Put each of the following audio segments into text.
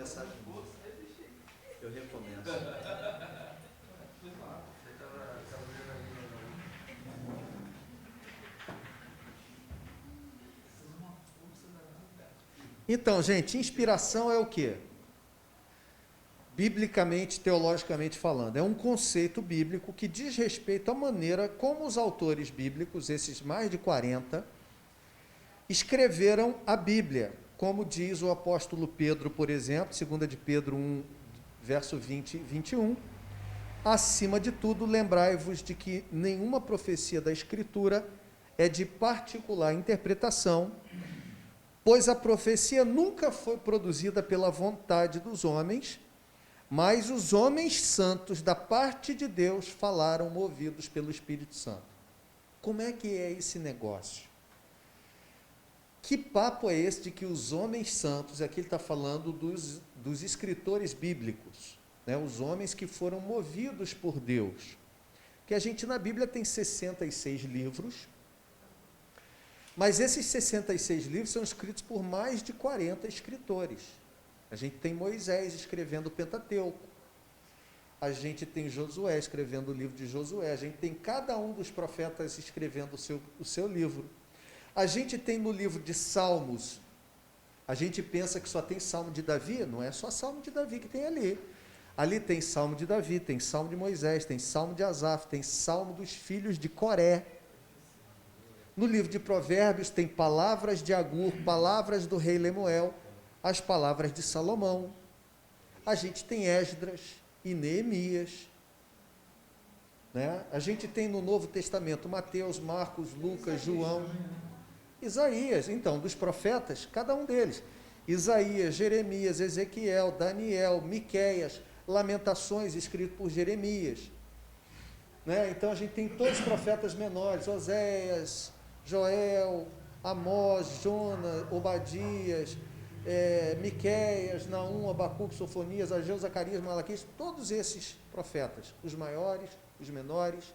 mensagem boa. Eu recomendo. Então, gente, inspiração é o quê? Biblicamente, teologicamente falando, é um conceito bíblico que diz respeito à maneira como os autores bíblicos, esses mais de 40, escreveram a Bíblia, como diz o apóstolo Pedro, por exemplo, 2 de Pedro 1, verso 20 e 21, acima de tudo, lembrai-vos de que nenhuma profecia da Escritura é de particular interpretação, pois a profecia nunca foi produzida pela vontade dos homens, mas os homens santos da parte de Deus falaram movidos pelo Espírito Santo. Como é que é esse negócio? Que papo é esse de que os homens santos, aqui ele está falando dos escritores bíblicos, né, os homens que foram movidos por Deus, que a gente na Bíblia tem 66 livros, mas esses 66 livros são escritos por mais de 40 escritores. A gente tem Moisés escrevendo o Pentateuco, a gente tem Josué escrevendo o livro de Josué, a gente tem cada um dos profetas escrevendo o seu livro. A gente tem no livro de Salmos, a gente pensa que só tem Salmo de Davi, não é só Salmo de Davi que tem ali. Ali tem Salmo de Davi, tem Salmo de Moisés, tem Salmo de Asaf, tem Salmo dos filhos de Coré. No livro de Provérbios tem palavras de Agur, palavras do rei Lemuel, as palavras de Salomão. A gente tem Esdras e Neemias. Né? A gente tem no Novo Testamento Mateus, Marcos, Lucas, João, Isaías. Então, dos profetas, cada um deles. Isaías, Jeremias, Ezequiel, Daniel, Miqueias, Lamentações, escrito por Jeremias. Né? Então, a gente tem todos os profetas menores, Oséias, Joel, Amós, Jonas, Obadias, Miqueias, Naum, Abacuque, Sofonias, Ageu, Zacarias, Malaquias, todos esses profetas, os maiores, os menores,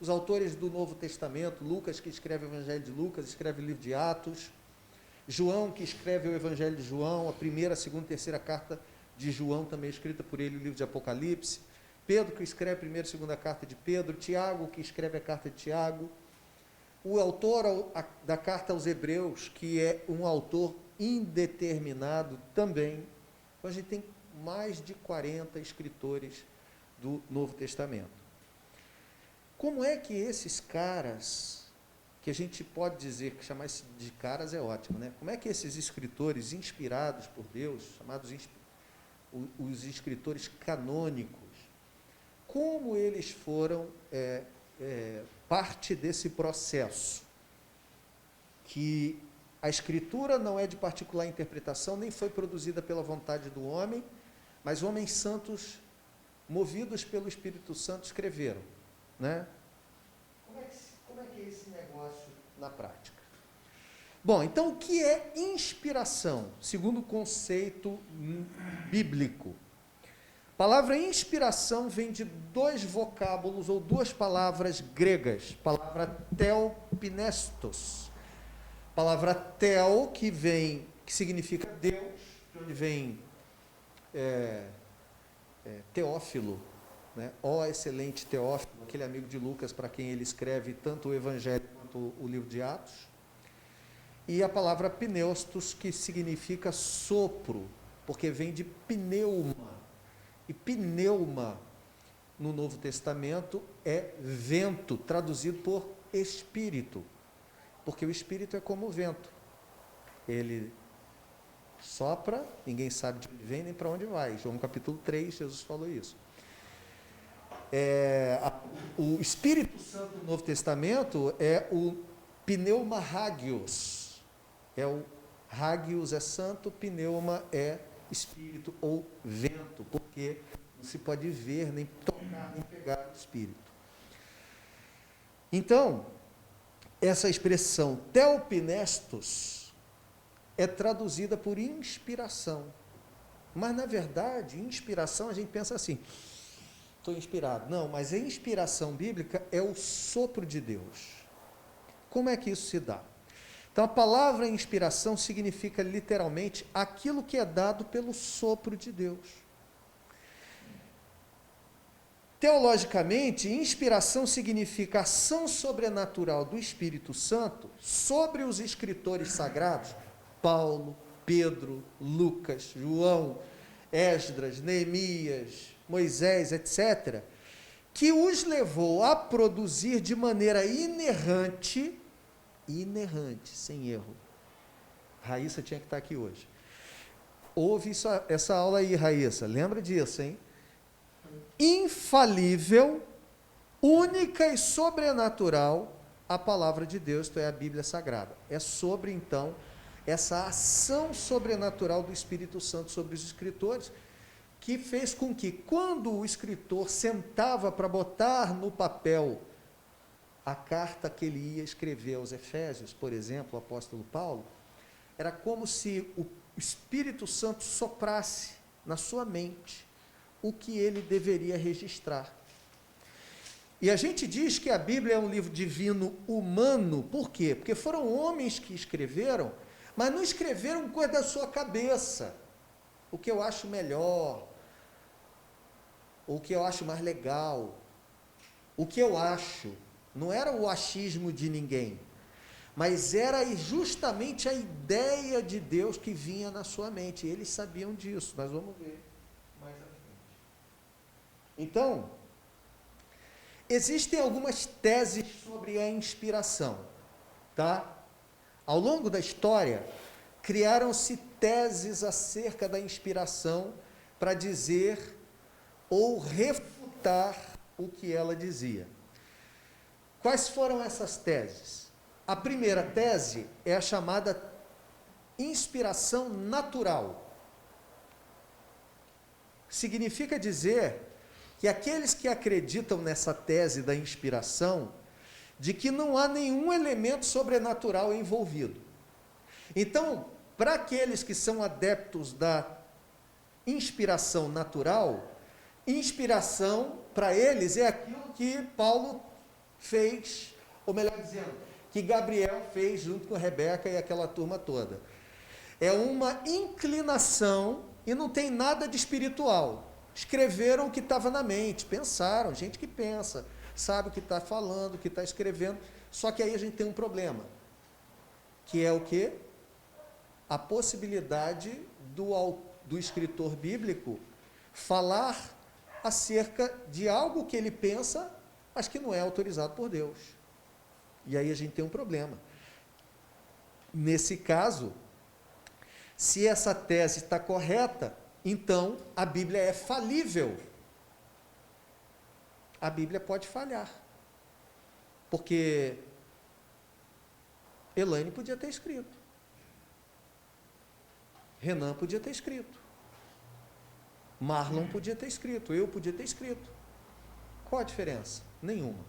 os autores do Novo Testamento, Lucas, que escreve o Evangelho de Lucas, escreve o livro de Atos, João, que escreve o Evangelho de João, a primeira, segunda e terceira carta de João, também escrita por ele, o livro de Apocalipse, Pedro, que escreve a primeira e segunda carta de Pedro, Tiago, que escreve a carta de Tiago, o autor da carta aos Hebreus, que é um autor indeterminado também. Então, a gente tem mais de 40 escritores do Novo Testamento. Como é que esses caras, que a gente pode dizer que chamar de caras é ótimo, né? Como é que esses escritores inspirados por Deus, chamados os escritores canônicos, como eles foram parte desse processo, que a Escritura não é de particular interpretação, nem foi produzida pela vontade do homem, mas homens santos, movidos pelo Espírito Santo, escreveram. Né? Como é que é esse negócio na prática? Bom, então o que é inspiração, segundo o conceito bíblico? A palavra inspiração vem de dois vocábulos ou duas palavras gregas. Palavra theopnestos. Palavra theo, que significa Deus, de onde vem Teófilo, né? Ó excelente Teófilo, aquele amigo de Lucas, para quem ele escreve tanto o Evangelho quanto o livro de Atos. E a palavra pneustos, que significa sopro, porque vem de pneuma. E pneuma, no Novo Testamento, é vento, traduzido por espírito, porque o espírito é como o vento. Ele sopra, ninguém sabe de onde vem nem para onde vai. João capítulo 3, Jesus falou isso. O Espírito Santo do Novo Testamento é o pneuma hagios. O hagios é santo, pneuma é espírito ou vento, porque não se pode ver, nem tocar, nem pegar o espírito. Então, essa expressão theopnestos é traduzida por inspiração. Mas, na verdade, inspiração, a gente pensa assim, estou inspirado. Não, mas a inspiração bíblica é o sopro de Deus. Como é que isso se dá? Então, a palavra inspiração significa literalmente aquilo que é dado pelo sopro de Deus. Teologicamente, inspiração significa ação sobrenatural do Espírito Santo sobre os escritores sagrados, Paulo, Pedro, Lucas, João, Esdras, Neemias, Moisés, etc., que os levou a produzir de maneira inerrante, sem erro. Raíssa tinha que estar aqui hoje. Ouve essa aula aí, Raíssa, lembra disso, hein? Infalível, única e sobrenatural, a palavra de Deus, isto é, a Bíblia Sagrada. É sobre, então, essa ação sobrenatural do Espírito Santo sobre os escritores, que fez com que, quando o escritor sentava para botar no papel a carta que ele ia escrever aos Efésios, por exemplo, o apóstolo Paulo, era como se o Espírito Santo soprasse na sua mente o que ele deveria registrar. E a gente diz que a Bíblia é um livro divino humano, por quê? Porque foram homens que escreveram, mas não escreveram coisa da sua cabeça, o que eu acho melhor, o que eu acho mais legal, o que eu acho, não era o achismo de ninguém, mas era justamente a ideia de Deus que vinha na sua mente, e eles sabiam disso, nós vamos ver mais à frente. Então, existem algumas teses sobre a inspiração, tá? Ao longo da história, criaram-se teses acerca da inspiração para dizer ou refutar o que ela dizia. Quais foram essas teses? A primeira tese é a chamada inspiração natural. Significa dizer que aqueles que acreditam nessa tese da inspiração, de que não há nenhum elemento sobrenatural envolvido. Então, para aqueles que são adeptos da inspiração natural, inspiração para eles é aquilo que Paulo fez, ou melhor dizendo, que Gabriel fez junto com Rebeca e aquela turma toda. É uma inclinação e não tem nada de espiritual. Escreveram o que estava na mente, pensaram, gente que pensa, sabe o que está falando, o que está escrevendo, só que aí a gente tem um problema, que é o quê? A possibilidade do escritor bíblico falar acerca de algo que ele pensa, mas que não é autorizado por Deus. E aí a gente tem um problema. Nesse caso, se essa tese está correta, então a Bíblia é falível. A Bíblia pode falhar. Porque Elaine podia ter escrito. Renan podia ter escrito. Marlon podia ter escrito. Eu podia ter escrito. Qual a diferença? Nenhuma.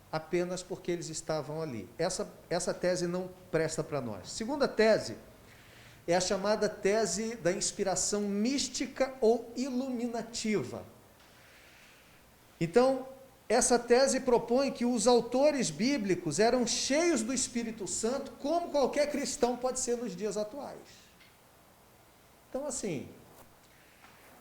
Apenas porque eles estavam ali. Essa tese não presta para nós. Segunda tese é a chamada tese da inspiração mística ou iluminativa. Então, essa tese propõe que os autores bíblicos eram cheios do Espírito Santo, como qualquer cristão pode ser nos dias atuais. Então, assim,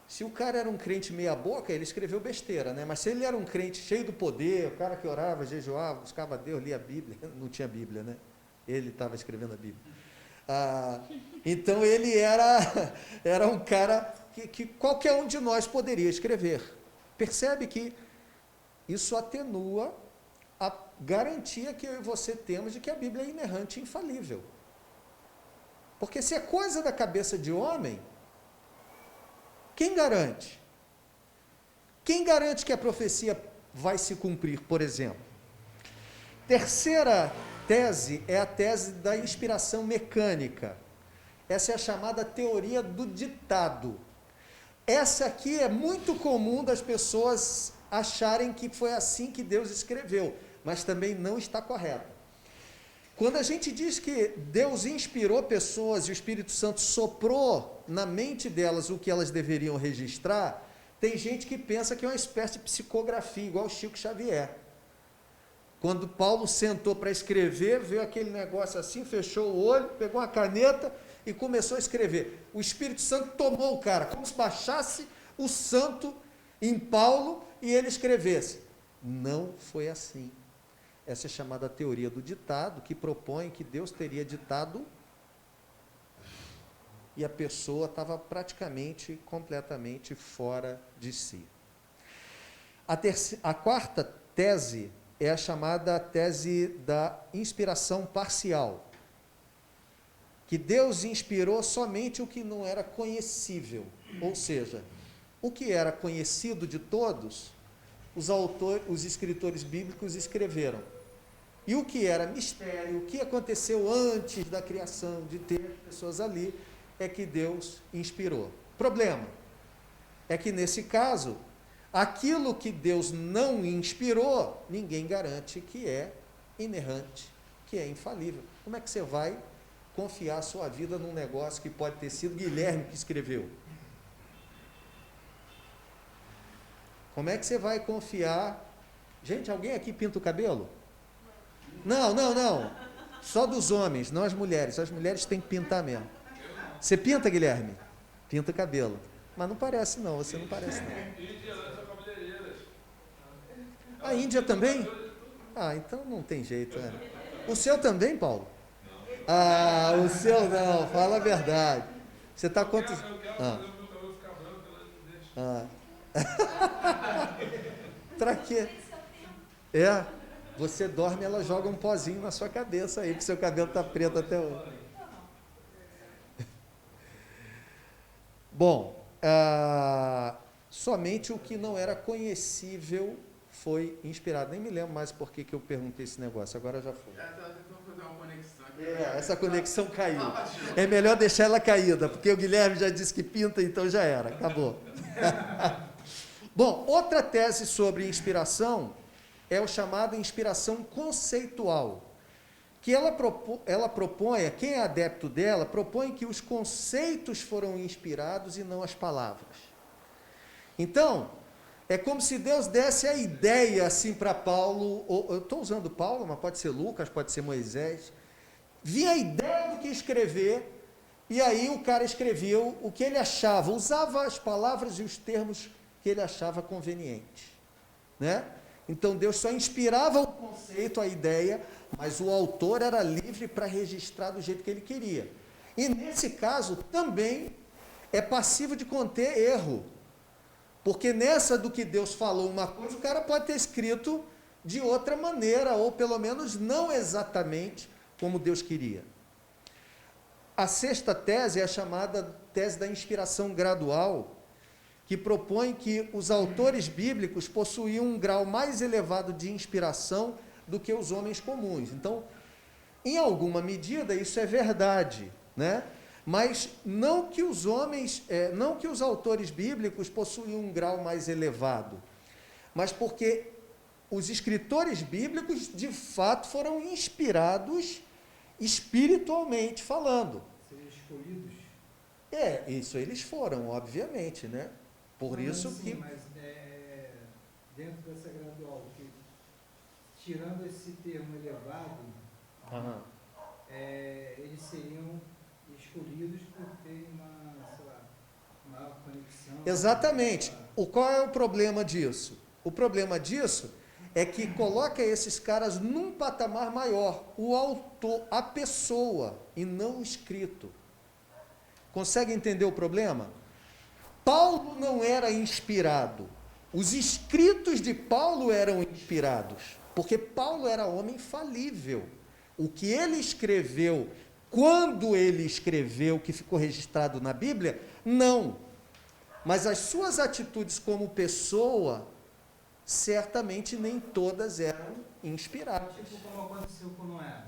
se o cara era um crente meia boca, ele escreveu besteira, né? Mas se ele era um crente cheio do poder, o cara que orava, jejuava, buscava Deus, lia a Bíblia, não tinha Bíblia, né? Ele estava escrevendo a Bíblia. Então ele era um cara que qualquer um de nós poderia escrever. Percebe que isso atenua a garantia que eu e você temos de que a Bíblia é inerrante e infalível. Porque se é coisa da cabeça de homem, quem garante? Quem garante que a profecia vai se cumprir, por exemplo? Terceira tese é a tese da inspiração mecânica. Essa é a chamada teoria do ditado. Essa aqui é muito comum das pessoas acharem que foi assim que Deus escreveu, mas também não está correta. Quando a gente diz que Deus inspirou pessoas e o Espírito Santo soprou na mente delas o que elas deveriam registrar, tem gente que pensa que é uma espécie de psicografia, igual o Chico Xavier. Quando Paulo sentou para escrever, veio aquele negócio assim, fechou o olho, pegou uma caneta e começou a escrever. O Espírito Santo tomou o cara, como se baixasse o santo em Paulo e ele escrevesse. Não foi assim. Essa é chamada teoria do ditado, que propõe que Deus teria ditado e a pessoa estava praticamente, completamente fora de si. A quarta tese é a chamada tese da inspiração parcial, que Deus inspirou somente o que não era conhecível, ou seja, o que era conhecido de todos, os escritores bíblicos escreveram. E o que era mistério, o que aconteceu antes da criação, de ter pessoas ali, é que Deus inspirou. Problema é que, nesse caso, aquilo que Deus não inspirou, ninguém garante que é inerrante, que é infalível. Como é que você vai confiar a sua vida num negócio que pode ter sido Guilherme que escreveu? Como é que você vai confiar? Gente, alguém aqui pinta o cabelo? Não. Só dos homens, não as mulheres. As mulheres têm que pintar mesmo. Você pinta, Guilherme? Pinta o cabelo. Mas não parece não, você não parece não. A Índia também? Ah, então não tem jeito. É. O seu também, Paulo? Ah, o seu não, fala a verdade. Você está quantos... Pra quê? É, você dorme, ela joga um pozinho na sua cabeça aí, que seu cabelo está preto até hoje. Bom, somente o que não era conhecível foi inspirado. Nem me lembro mais por que eu perguntei esse negócio, agora já foi. Essa conexão caiu. É melhor deixar ela caída, porque o Guilherme já disse que pinta, então já era, acabou. Bom, outra tese sobre inspiração é o chamado inspiração conceitual, que ela propõe, quem é adepto dela, propõe que os conceitos foram inspirados e não as palavras. Então, é como se Deus desse a ideia assim para Paulo, eu estou usando Paulo, mas pode ser Lucas, pode ser Moisés, vinha a ideia do que escrever, e aí o cara escreveu o que ele achava, usava as palavras e os termos que ele achava conveniente, né? Então Deus só inspirava o conceito, a ideia, mas o autor era livre para registrar do jeito que ele queria. E nesse caso também é passivo de conter erro, porque nessa do que Deus falou uma coisa, o cara pode ter escrito de outra maneira, ou pelo menos não exatamente como Deus queria. A sexta tese é a chamada tese da inspiração gradual, que propõe que os autores bíblicos possuíam um grau mais elevado de inspiração do que os homens comuns. Então, em alguma medida, isso é verdade, né? Mas não que os autores bíblicos possuíam um grau mais elevado, mas porque os escritores bíblicos, de fato, foram inspirados espiritualmente falando. Seriam escolhidos? Isso eles foram, obviamente, né? Por isso sim, que... Mas dentro dessa gradual, tirando esse termo elevado, eles seriam escolhidos por ter uma conexão... Exatamente. Qual é o problema disso? O problema disso é que coloca esses caras num patamar maior, o autor, a pessoa, e não o escrito. Consegue entender o problema? Paulo não era inspirado. Os escritos de Paulo eram inspirados, porque Paulo era homem falível. O que ele escreveu, quando ele escreveu, que ficou registrado na Bíblia, não. Mas as suas atitudes como pessoa, certamente nem todas eram inspiradas. Tipo como aconteceu com Noé.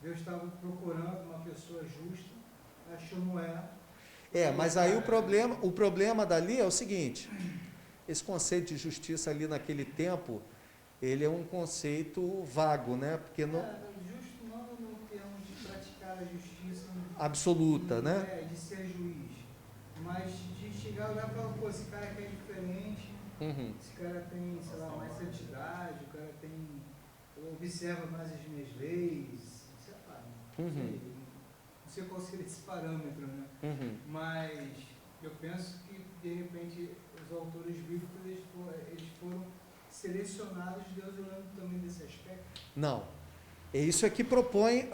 Deus estava procurando uma pessoa justa, achou Noé. Mas aí o problema dali é o seguinte, esse conceito de justiça ali naquele tempo, ele é um conceito vago, né? Porque justo não no termo de praticar a justiça absoluta, né? De ser juiz, mas de chegar lá e falar, pô, esse cara aqui é diferente, esse cara tem, sei lá, mais santidade, o cara tem observa mais as minhas leis, sei lá, não sei qual seria esse parâmetro, né? Mas eu penso que, de repente, os autores bíblicos eles foram selecionados, Deus olhando também desse aspecto. Não. É isso que propõe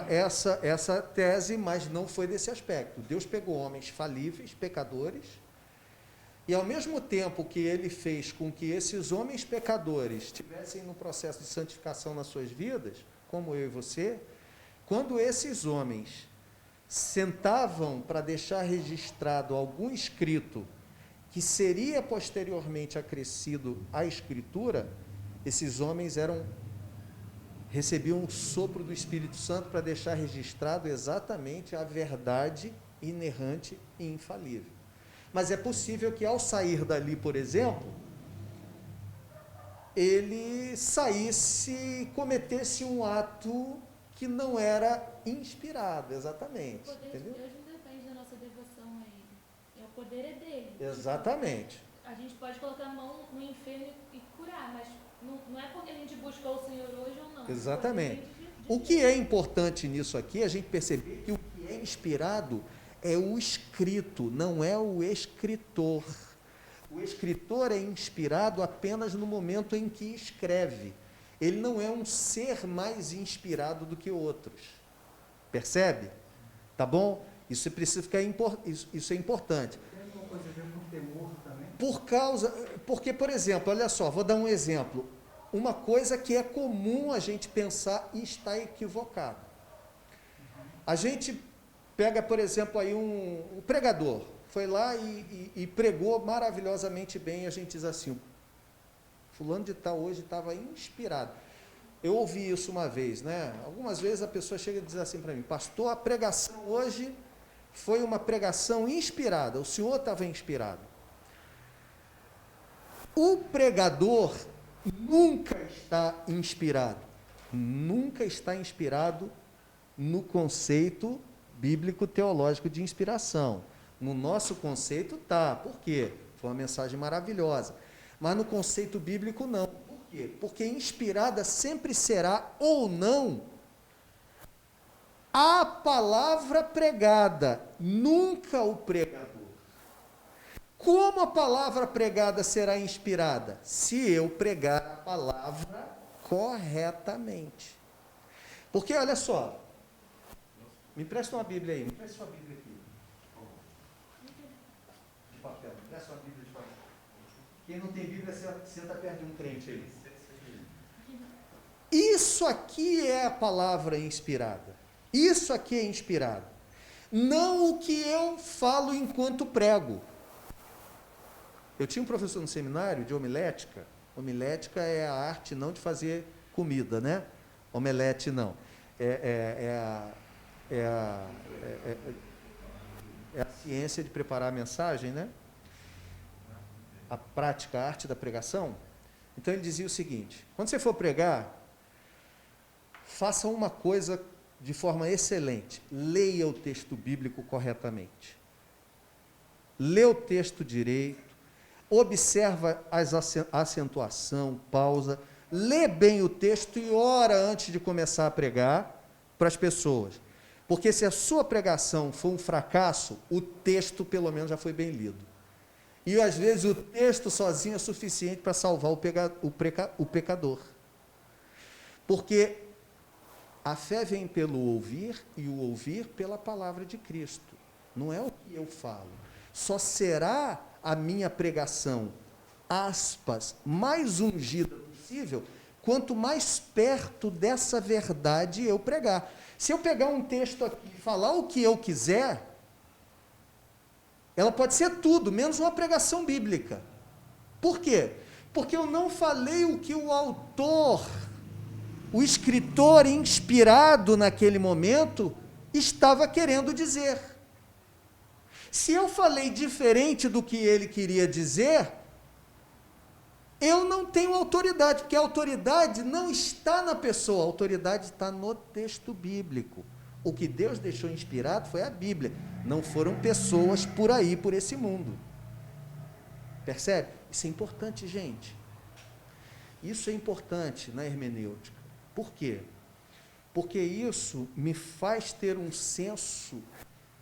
essa tese, mas não foi desse aspecto. Deus pegou homens falíveis, pecadores, e ao mesmo tempo que ele fez com que esses homens pecadores estivessem no processo de santificação nas suas vidas, como eu e você, quando esses homens sentavam para deixar registrado algum escrito que seria posteriormente acrescido à Escritura, esses homens recebiam um sopro do Espírito Santo para deixar registrado exatamente a verdade inerrante e infalível. Mas é possível que, ao sair dali, por exemplo, ele saísse, cometesse um ato que não era inspirado, exatamente. O poder entendeu? de Deus não depende da nossa devoção a Ele. O poder é dele. Exatamente. A gente pode colocar a mão no enfermo e curar, mas não é porque a gente buscou o Senhor hoje ou não. Exatamente. O que é importante nisso aqui é a gente perceber que o que é inspirado é o escrito, não é o escritor. O escritor é inspirado apenas no momento em que escreve. Ele não é um ser mais inspirado do que outros. Percebe? Tá bom? Isso precisa ficar isso é importante. Tem alguma coisa a ver com temor também? Porque, por exemplo, olha só, vou dar um exemplo. Uma coisa que é comum a gente pensar e está equivocado. A gente pega, por exemplo, aí um pregador, foi lá e pregou maravilhosamente bem, a gente diz assim, fulano de tal hoje estava inspirado. Eu ouvi isso uma vez, né? Algumas vezes a pessoa chega e diz assim para mim, pastor, a pregação hoje foi uma pregação inspirada, o senhor estava inspirado. O pregador nunca está inspirado no conceito bíblico teológico de inspiração. No nosso conceito tá, por quê? Foi uma mensagem maravilhosa. Mas no conceito bíblico não. Por quê? Porque inspirada sempre será ou não a palavra pregada, nunca o pregador. Como a palavra pregada será inspirada? Se eu pregar a palavra corretamente. Porque, olha só, me empresta uma Bíblia aí, me empresta sua Bíblia aqui. De papel, me empresta uma Bíblia de papel. Quem não tem Bíblia, senta perto de um crente aí. Isso aqui é a palavra inspirada. Isso aqui é inspirado. Não o que eu falo enquanto prego. Eu tinha um professor no seminário de homilética. Homilética é a arte não de fazer comida, né? Omelete não. É a ciência de preparar a mensagem, né? A prática, a arte da pregação. Então ele dizia o seguinte, quando você for pregar, faça uma coisa de forma excelente, leia o texto bíblico corretamente. Lê o texto direito, observa a acentuação, pausa, lê bem o texto e ora antes de começar a pregar para as pessoas. Porque se a sua pregação for um fracasso, o texto pelo menos já foi bem lido. E às vezes o texto sozinho é suficiente para salvar o pecador. Porque a fé vem pelo ouvir e o ouvir pela palavra de Cristo. Não é o que eu falo. Só será a minha pregação, aspas, mais ungida possível, quanto mais perto dessa verdade eu pregar. Se eu pegar um texto aqui e falar o que eu quiser, ela pode ser tudo, menos uma pregação bíblica. Por quê? Porque eu não falei o que o autor, o escritor inspirado naquele momento, estava querendo dizer. Se eu falei diferente do que ele queria dizer, eu não tenho autoridade, porque a autoridade não está na pessoa, a autoridade está no texto bíblico. O que Deus deixou inspirado foi a Bíblia, não foram pessoas por aí, por esse mundo. Percebe? Isso é importante, gente. Isso é importante na hermenêutica. Por quê? Porque isso me faz ter um senso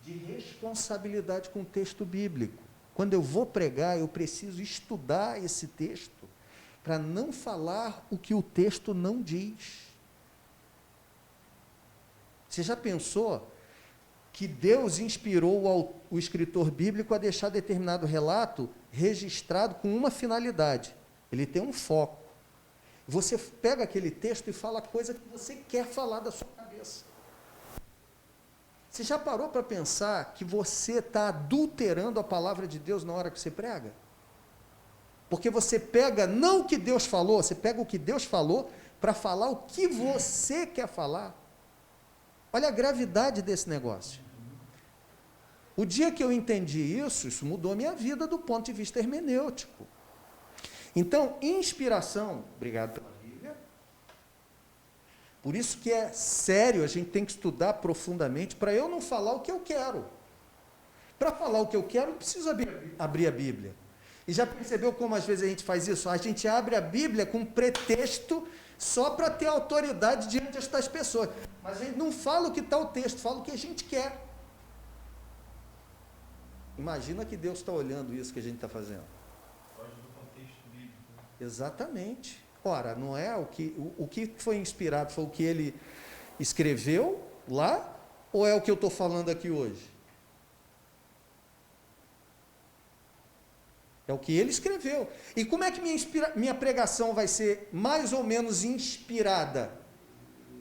de responsabilidade com o texto bíblico. Quando eu vou pregar, eu preciso estudar esse texto para não falar o que o texto não diz. Você já pensou que Deus inspirou o escritor bíblico a deixar determinado relato registrado com uma finalidade? Ele tem um foco. Você pega aquele texto e fala a coisa que você quer falar da sua cabeça. Você já parou para pensar que você está adulterando a palavra de Deus na hora que você prega? Porque você pega não o que Deus falou, você pega o que Deus falou para falar o que você quer falar. Olha a gravidade desse negócio. O dia que eu entendi isso mudou a minha vida do ponto de vista hermenêutico. Então, inspiração, obrigado pela Bíblia. Por isso que é sério, a gente tem que estudar profundamente para eu não falar o que eu quero. Para falar o que eu quero, eu preciso abrir a Bíblia. E já percebeu como às vezes a gente faz isso? A gente abre a Bíblia com pretexto só para ter autoridade diante das pessoas. Mas a gente não fala o que está o texto, fala o que a gente quer. Imagina que Deus está olhando isso que a gente está fazendo. Foge do contexto bíblico. Exatamente. Ora, não é o que foi inspirado, foi o que ele escreveu lá, ou é o que eu estou falando aqui hoje? É o que ele escreveu. E como é que minha pregação vai ser mais ou menos inspirada?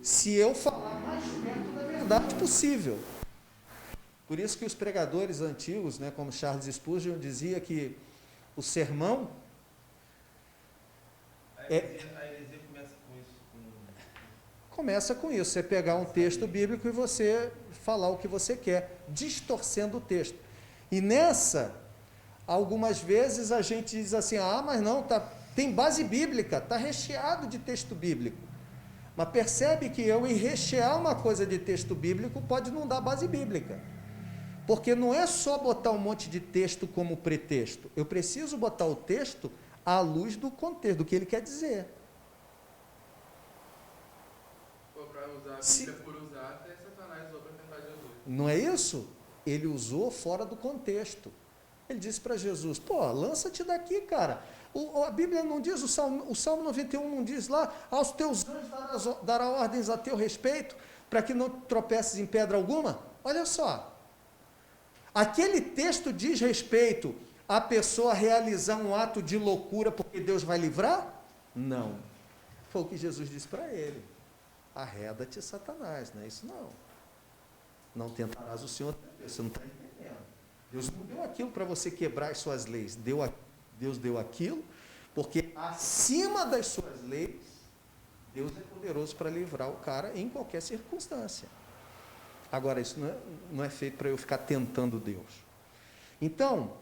Se eu falar mais perto da verdade possível. Por isso que os pregadores antigos, né, como Charles Spurgeon dizia que o sermão... A heresia começa com isso. Começa com isso, você pegar um texto bíblico e você falar o que você quer, distorcendo o texto. E nessa... Algumas vezes a gente diz assim, mas não, tem base bíblica, está recheado de texto bíblico. Mas percebe que eu, em rechear uma coisa de texto bíblico, pode não dar base bíblica. Porque não é só botar um monte de texto como pretexto. Eu preciso botar o texto à luz do contexto, do que ele quer dizer. Para usar a Bíblia por usar, até Satanás usou para tentar Jesus. Não é isso? Ele usou fora do contexto. Ele disse para Jesus, lança-te daqui, cara. A Bíblia não diz, o Salmo 91 não diz lá, aos teus anjos dará ordens a teu respeito, para que não tropeces em pedra alguma? Olha só. Aquele texto diz respeito a pessoa realizar um ato de loucura porque Deus vai livrar? Não. Foi o que Jesus disse para ele. Arreda-te, Satanás, não é isso não. Não tentarás o Senhor, você não está entendendo. Deus não deu aquilo para você quebrar as suas leis. Deus deu aquilo porque acima das suas leis, Deus é poderoso para livrar o cara em qualquer circunstância. Agora, isso não é feito para eu ficar tentando Deus. Então,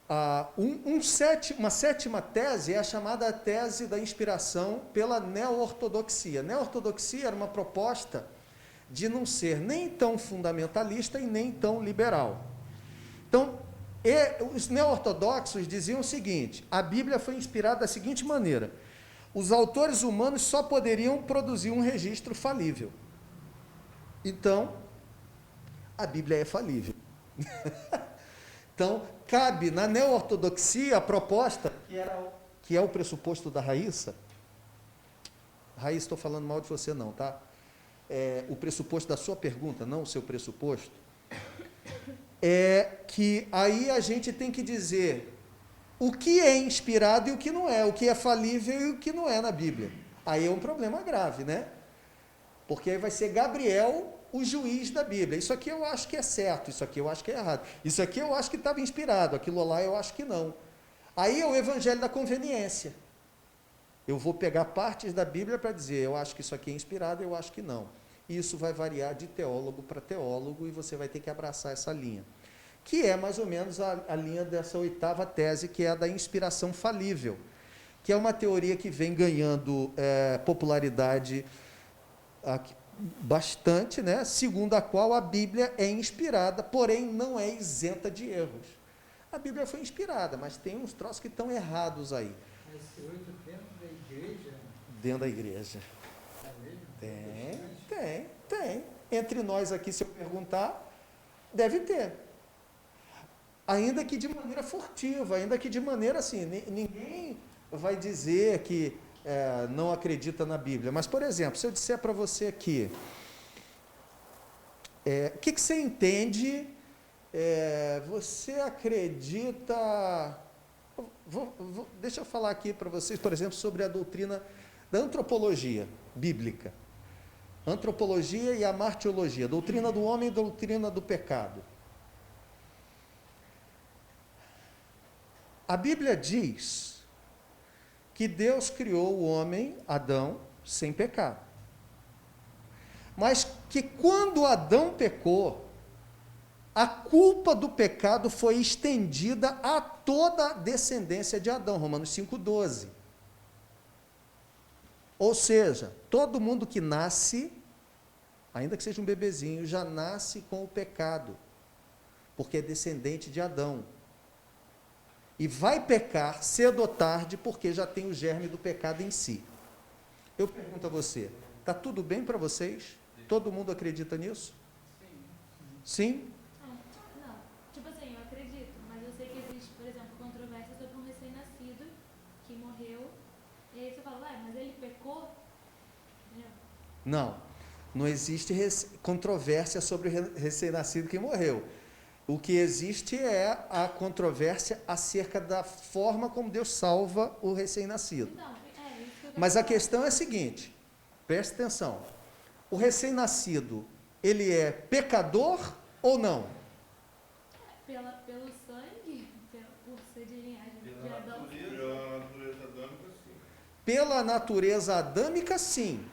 uma sétima tese é a chamada tese da inspiração pela neo-ortodoxia. Neo-ortodoxia era uma proposta de não ser nem tão fundamentalista e nem tão liberal. Então, os neo-ortodoxos diziam o seguinte, a Bíblia foi inspirada da seguinte maneira, os autores humanos só poderiam produzir um registro falível. Então, a Bíblia é falível. Então, cabe na neo-ortodoxia a proposta, que é o pressuposto da Raíssa. Raíssa, estou falando mal de você não, tá? O pressuposto da sua pergunta, não o seu pressuposto, é que aí a gente tem que dizer o que é inspirado e o que não é, o que é falível e o que não é na Bíblia. Aí é um problema grave, né? Porque aí vai ser Gabriel o juiz da Bíblia. Isso aqui eu acho que é certo, isso aqui eu acho que é errado. Isso aqui eu acho que estava inspirado, aquilo lá eu acho que não. Aí é o evangelho da conveniência. Eu vou pegar partes da Bíblia para dizer, eu acho que isso aqui é inspirado, eu acho que não. Isso vai variar de teólogo para teólogo e você vai ter que abraçar essa linha. Que é mais ou menos a linha dessa oitava tese, que é a da inspiração falível, que é uma teoria que vem ganhando popularidade bastante, né? Segundo a qual a Bíblia é inspirada, porém não é isenta de erros. A Bíblia foi inspirada, mas tem uns troços que estão errados aí. Esse 8 dentro da igreja? Dentro da igreja. É mesmo? Tem. Entre nós aqui, se eu perguntar, deve ter. Ainda que de maneira furtiva, ainda que de maneira assim, ninguém vai dizer que não acredita na Bíblia. Mas, por exemplo, se eu disser para você aqui, o que você entende, você acredita... deixa eu falar aqui para vocês, por exemplo, sobre a doutrina da antropologia bíblica. Antropologia e a martiologia, doutrina do homem e doutrina do pecado. A Bíblia diz que Deus criou o homem, Adão, sem pecado. Mas que quando Adão pecou, a culpa do pecado foi estendida a toda a descendência de Adão, Romanos 5,12. Ou seja, todo mundo que nasce, ainda que seja um bebezinho, já nasce com o pecado, porque é descendente de Adão. E vai pecar cedo ou tarde, porque já tem o germe do pecado em si. Eu pergunto a você, está tudo bem para vocês? Todo mundo acredita nisso? Sim? Não, tipo assim, eu acredito, mas eu sei que existe, por exemplo, controvérsia sobre um recém-nascido que morreu, e aí você fala, mas ele pecou? Não existe controvérsia sobre o recém-nascido que morreu. O que existe é a controvérsia acerca da forma como Deus salva o recém-nascido. Então, isso que eu Mas a falar. questão é a seguinte, preste atenção, o recém-nascido, ele é pecador ou não? Pelo sangue, por ser de linhagem de Pela Adão. natureza adâmica, sim. Pela natureza adâmica, sim.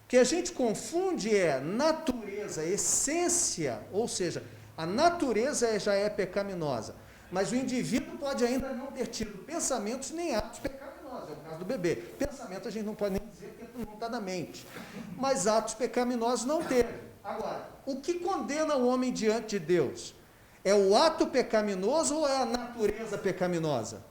O que a gente confunde é natureza, essência, ou seja, a natureza já é pecaminosa, mas o indivíduo pode ainda não ter tido pensamentos nem atos pecaminosos, é o caso do bebê. Pensamento a gente não pode nem dizer porque não está na mente, mas atos pecaminosos não teve. Agora, o que condena o homem diante de Deus? É o ato pecaminoso ou é a natureza pecaminosa?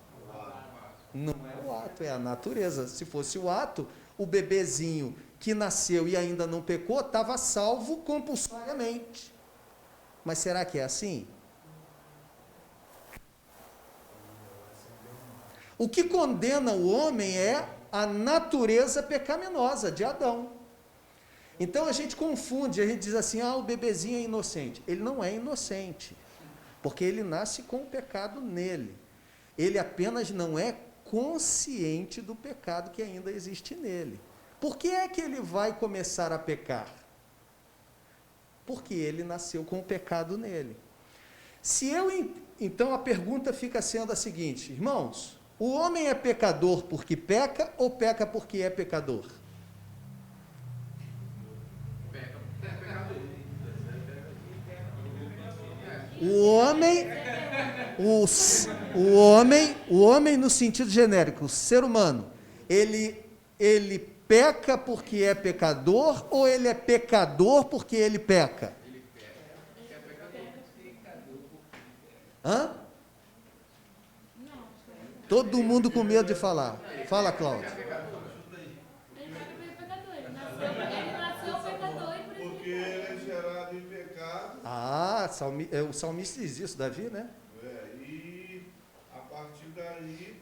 Não é o ato, é a natureza. Se fosse o ato, o bebezinho que nasceu e ainda não pecou estava salvo compulsoriamente. Mas será que é assim? O que condena o homem é a natureza pecaminosa de Adão. Então a gente confunde, a gente diz assim, o bebezinho é inocente. Ele não é inocente, porque ele nasce com o pecado nele. Ele apenas não é consciente do pecado que ainda existe nele. Por que é que ele vai começar a pecar? Porque ele nasceu com o pecado nele. Então a pergunta fica sendo a seguinte, irmãos, o homem é pecador porque peca ou peca porque é pecador? O homem no sentido genérico, o ser humano, ele peca porque é pecador ou ele é pecador porque ele peca? Hã? Todo mundo com medo de falar. Fala, Cláudio. Ele foi pecador, ele nasceu pecador e por isso Porque ele é gerado em pecado, O salmista diz isso, Davi, né? e a partir daí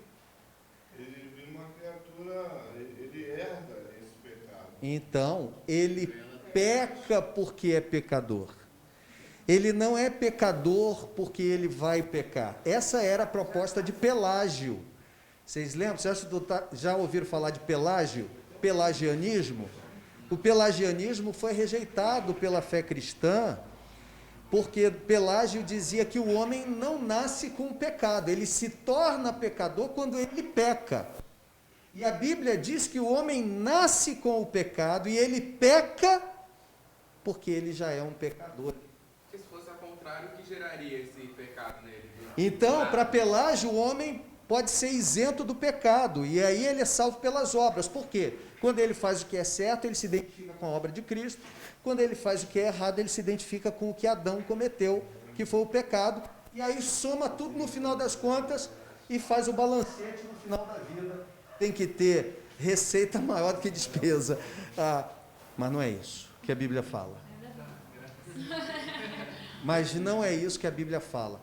ele vira uma criatura, ele herda esse pecado. Então, ele peca porque é pecador. Ele não é pecador porque ele vai pecar. Essa era a proposta de Pelágio. Vocês lembram? Vocês já ouviram falar de Pelágio? Pelagianismo? O pelagianismo foi rejeitado pela fé cristã, porque Pelágio dizia que o homem não nasce com o pecado, ele se torna pecador quando ele peca. E a Bíblia diz que o homem nasce com o pecado e ele peca porque ele já é um pecador. Se fosse ao contrário, o que geraria esse pecado nele? Então, para Pelágio, o homem pode ser isento do pecado, e aí ele é salvo pelas obras. Por quê? Quando ele faz o que é certo, ele se identifica com a obra de Cristo. Quando ele faz o que é errado, ele se identifica com o que Adão cometeu, que foi o pecado. E aí soma tudo no final das contas e faz o balancete no final da vida. Tem que ter receita maior do que despesa. Mas não é isso que a Bíblia fala. Ainda bem. Mas não é isso que a Bíblia fala.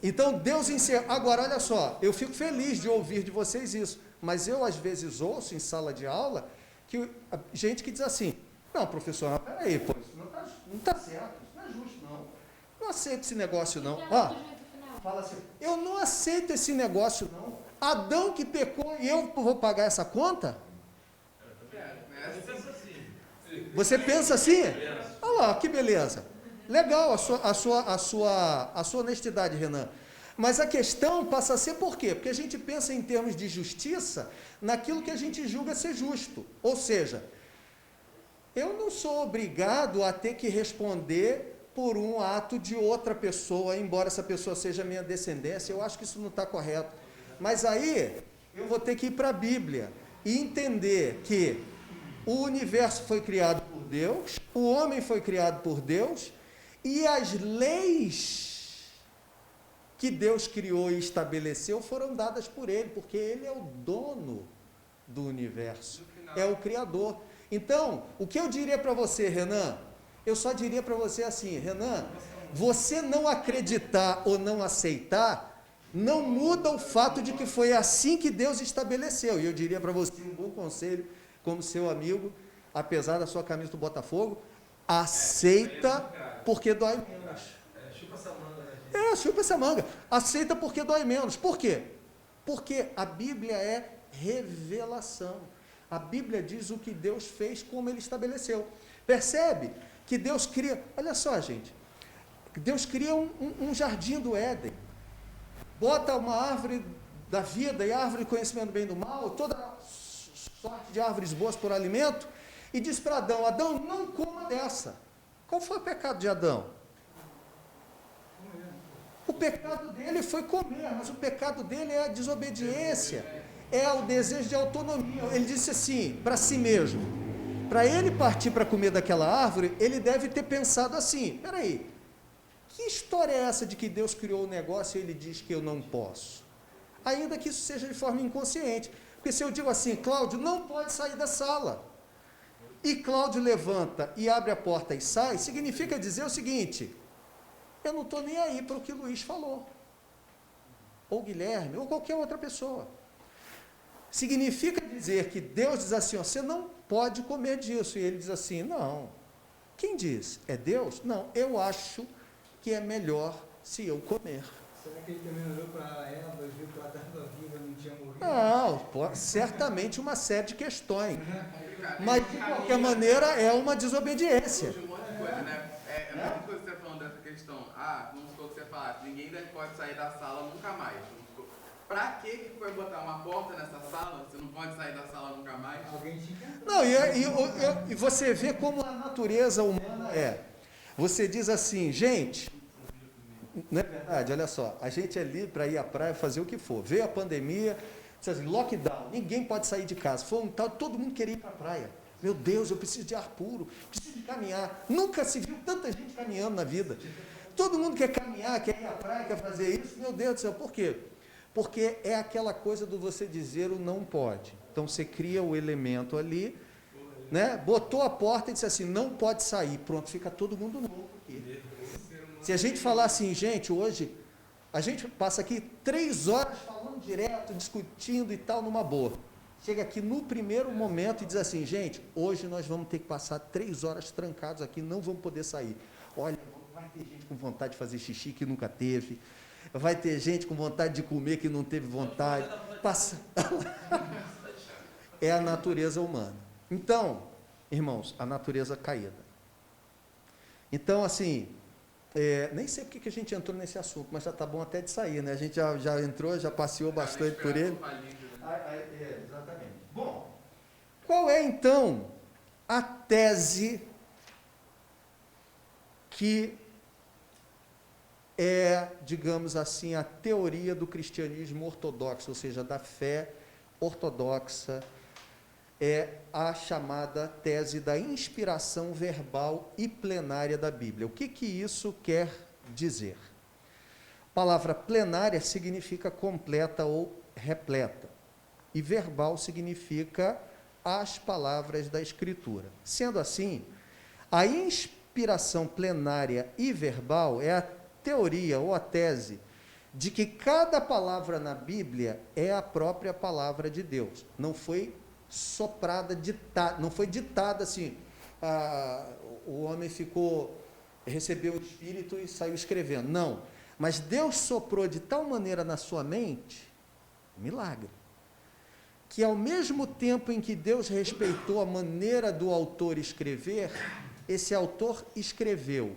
Então Deus encerra. Agora, olha só, eu fico feliz de ouvir de vocês isso, mas eu às vezes ouço em sala de aula que gente que diz assim: não, professor, mas peraí, pô, isso não está certo, isso não é justo, não. Não aceito esse negócio, não. Ah, Fala assim: eu não aceito esse negócio, não. Adão que pecou e eu vou pagar essa conta? Você pensa assim? Olha lá, que beleza. Legal a sua honestidade, Renan. Mas a questão passa a ser por quê? Porque a gente pensa em termos de justiça naquilo que a gente julga ser justo. Ou seja, eu não sou obrigado a ter que responder por um ato de outra pessoa, embora essa pessoa seja minha descendência. Eu acho que isso não está correto. Mas aí eu vou ter que ir para a Bíblia e entender que o universo foi criado por Deus, o homem foi criado por Deus, e as leis que Deus criou e estabeleceu foram dadas por Ele, porque Ele é o dono do universo, é o Criador. Então, o que eu diria para você, Renan? Eu só diria para você assim: Renan, você não acreditar ou não aceitar, não muda o fato de que foi assim que Deus estabeleceu. E eu diria para você um bom conselho, como seu amigo, apesar da sua camisa do Botafogo, aceita porque dói menos. Chupa essa manga, né? Chupa essa manga. Aceita porque dói menos. Por quê? Porque a Bíblia é revelação. A Bíblia diz o que Deus fez, como Ele estabeleceu. Percebe que Deus cria... Olha só, gente. Deus cria um jardim do Éden. Bota uma árvore da vida e árvore do conhecimento do bem e do mal, toda sorte de árvores boas por alimento, e diz para Adão: Adão, não coma dessa. Qual foi o pecado de Adão? O pecado dele foi comer, mas o pecado dele é a desobediência, é o desejo de autonomia. Ele disse assim para si mesmo: para ele partir para comer daquela árvore, ele deve ter pensado assim: peraí, que história é essa de que Deus criou o negócio e Ele diz que eu não posso? Ainda que isso seja de forma inconsciente. Porque se eu digo assim: Cláudio, não pode sair da sala, e Cláudio levanta e abre a porta e sai, significa dizer o seguinte: eu não estou nem aí para o que Luiz falou, ou Guilherme, ou qualquer outra pessoa. Significa dizer que Deus diz assim: ó, você não pode comer disso, e ele diz assim: não. Quem diz? É Deus? Não, eu acho que é melhor se eu comer. Será que ele também olhou para Eva, viu que ela estava viva, não tinha morrido? Não, certamente uma série de questões. Mas, de qualquer maneira, é uma desobediência. Um monte de coisa, né? É muita coisa que você falando dessa questão. Vamos supor que você falasse: ninguém pode sair da sala nunca mais. Pra que foi botar uma porta nessa sala? Você não pode sair da sala nunca mais? Alguém tinha. Não, e você vê como a natureza humana é. Você diz assim: gente, não é verdade? Olha só, a gente é livre para ir à praia, fazer o que for. Veio a pandemia, assim, lockdown, ninguém pode sair de casa. Foi um tal, todo mundo queria ir para a praia. Meu Deus, eu preciso de ar puro, preciso de caminhar. Nunca se viu tanta gente caminhando na vida. Todo mundo quer caminhar, quer ir à praia, quer fazer isso. Meu Deus do céu, por quê? Porque é aquela coisa do você dizer o não pode. Então você cria o elemento ali, né? Botou a porta e disse assim: não pode sair. Pronto, fica todo mundo louco aqui. Se a gente falar assim: gente, hoje a gente passa aqui 3 horas falando direto, discutindo e tal, numa boa. Chega aqui no primeiro momento e diz assim: gente, hoje nós vamos ter que passar 3 horas trancados aqui, não vamos poder sair. Olha, vai ter gente com vontade de fazer xixi que nunca teve. Vai ter gente com vontade de comer que não teve vontade. Passa. É a natureza humana. Então, irmãos, a natureza caída. Então, assim, nem sei porque que a gente entrou nesse assunto, mas já está bom até de sair, né? A gente já entrou, já passeou bastante por ele. Exatamente. Bom, qual é então a tese que é, digamos assim, a teoria do cristianismo ortodoxo, ou seja, da fé ortodoxa? É a chamada tese da inspiração verbal e plenária da Bíblia. O que isso quer dizer? A palavra plenária significa completa ou repleta, e verbal significa as palavras da Escritura. Sendo assim, a inspiração plenária e verbal é a teoria ou a tese de que cada palavra na Bíblia é a própria palavra de Deus. Não foi soprada, ditada, não foi ditada assim, o homem recebeu o Espírito e saiu escrevendo. Não. Mas Deus soprou de tal maneira na sua mente, milagre, que ao mesmo tempo em que Deus respeitou a maneira do autor escrever, esse autor escreveu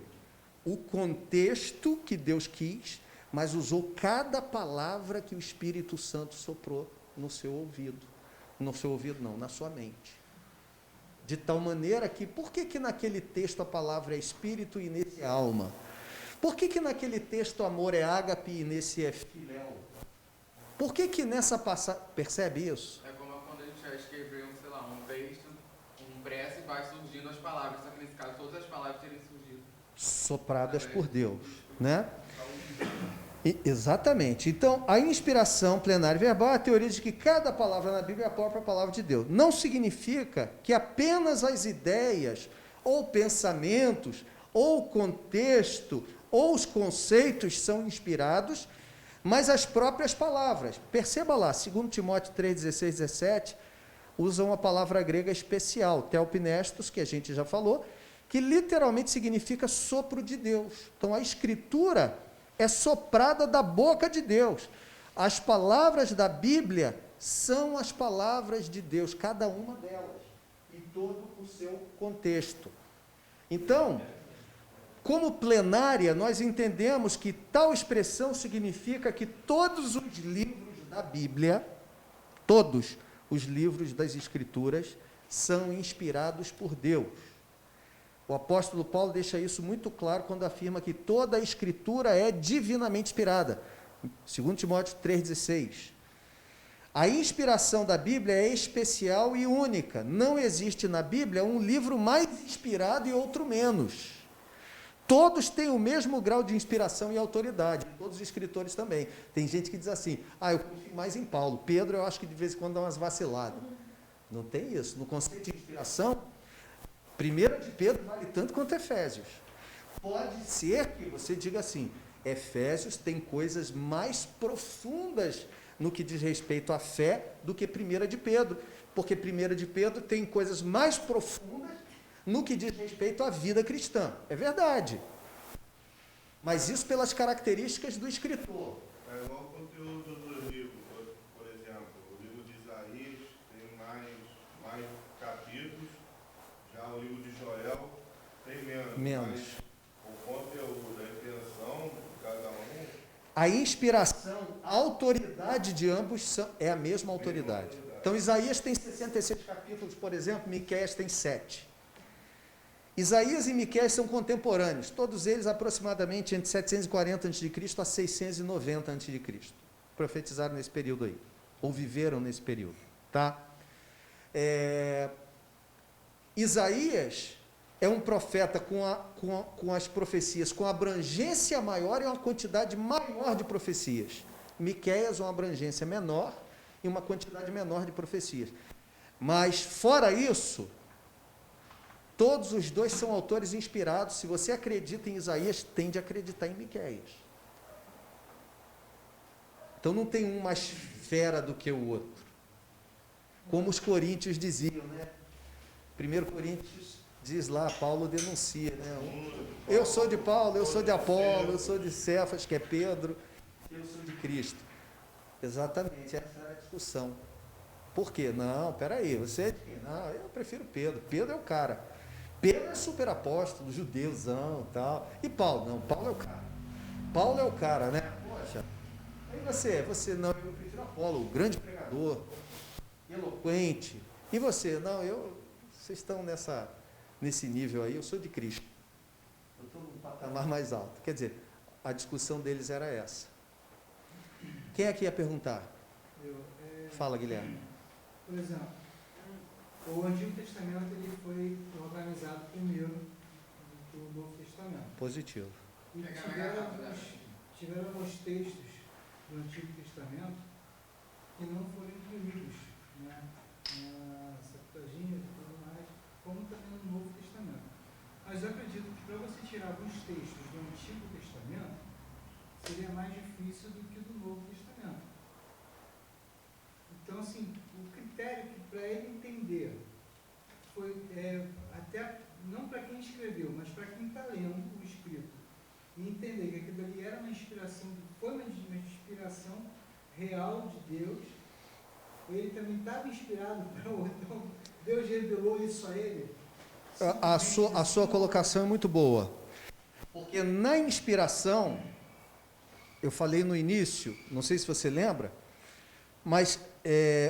o contexto que Deus quis, mas usou cada palavra que o Espírito Santo soprou no seu ouvido. No seu ouvido não, na sua mente. De tal maneira que, por que naquele texto a palavra é espírito e nesse é alma? Por que naquele texto amor é ágape e nesse é filéu? Por que nessa passagem... Percebe isso? É como quando a gente vai escrever, sei lá, um texto, um prece, e vai surgindo as palavras. Só que nesse caso, todas as palavras teriam surgido. Sopradas por Deus, né? Exatamente. Então, a inspiração plenária e verbal é a teoria de que cada palavra na Bíblia é a própria palavra de Deus. Não significa que apenas as ideias, ou pensamentos, ou contexto, ou os conceitos são inspirados, mas as próprias palavras. Perceba lá, 2 Timóteo 3, 16, 17, usa uma palavra grega especial, telpnestos, que a gente já falou, que literalmente significa sopro de Deus. Então, a Escritura é soprada da boca de Deus. As palavras da Bíblia são as palavras de Deus, cada uma delas, e todo o seu contexto. Então, como plenária, nós entendemos que tal expressão significa que todos os livros da Bíblia, todos os livros das Escrituras, são inspirados por Deus. O apóstolo Paulo deixa isso muito claro quando afirma que toda a Escritura é divinamente inspirada. 2 Timóteo 3,16. A inspiração da Bíblia é especial e única. Não existe na Bíblia um livro mais inspirado e outro menos. Todos têm o mesmo grau de inspiração e autoridade, todos os escritores também. Tem gente que diz assim, eu confio mais em Paulo. Pedro, eu acho que de vez em quando dá umas vaciladas. Não tem isso. No conceito de inspiração, 1 de Pedro vale tanto quanto Efésios. Pode ser que você diga assim, Efésios tem coisas mais profundas no que diz respeito à fé do que 1 de Pedro, porque 1 de Pedro tem coisas mais profundas no que diz respeito à vida cristã. É verdade. Mas isso pelas características do escritor. É igual o conteúdo do livro, por exemplo, o livro de Isaías tem mais capítulos, já o livro de Joel tem menos. Mas o conteúdo, a intenção de cada um... A inspiração, a autoridade de ambos é a mesma autoridade. Então, Isaías tem 66 capítulos, por exemplo, Miqueias tem 7. Isaías e Miqueias são contemporâneos, todos eles aproximadamente entre 740 a.C. a 690 a.C. Profetizaram nesse período aí, ou viveram nesse período. Tá? Isaías é um profeta com as profecias, com abrangência maior e uma quantidade maior de profecias. Miqueias, uma abrangência menor e uma quantidade menor de profecias. Mas, fora isso, todos os dois são autores inspirados. Se você acredita em Isaías, tem de acreditar em Miqueias. Então não tem um mais fera do que o outro. Como os coríntios diziam, né? 1 Coríntios diz lá, Paulo denuncia, né? Eu sou de Paulo, eu sou de Apolo, eu sou de Cefas, que é Pedro, eu sou de Cristo. Exatamente, essa era a discussão. Por quê? Não, peraí, você é de quem? Não, eu prefiro Pedro. Pedro é o cara. Pedro é super apóstolo, judeuzão e tal. E Paulo? Não, Paulo é o cara. Paulo é o cara, né? Poxa, aí você não, eu prefiro Apolo, o grande pregador, eloquente. E você? Não, vocês estão nesse nível aí, eu sou de Cristo. Eu estou num patamar mais alto. Quer dizer, a discussão deles era essa. Quem é que ia perguntar? Fala, Guilherme. Por exemplo, o Antigo Testamento ele foi organizado primeiro do que o Novo Testamento. Positivo. E tiveram alguns textos do Antigo Testamento que não foram incluídos, né, na Septuaginta e tudo mais, como também no Novo Testamento. Mas eu acredito que para você tirar alguns textos do Antigo Testamento, seria mais difícil do que do Novo Testamento. Então, assim, o critério que para ele entender foi até não para quem escreveu, mas para quem está lendo o escrito, e entender que aquilo ali era uma inspiração, foi uma inspiração real de Deus, ele também estava inspirado para o então Deus revelou isso a ele. A sua colocação é muito boa, porque na inspiração, eu falei no início, não sei se você lembra, mas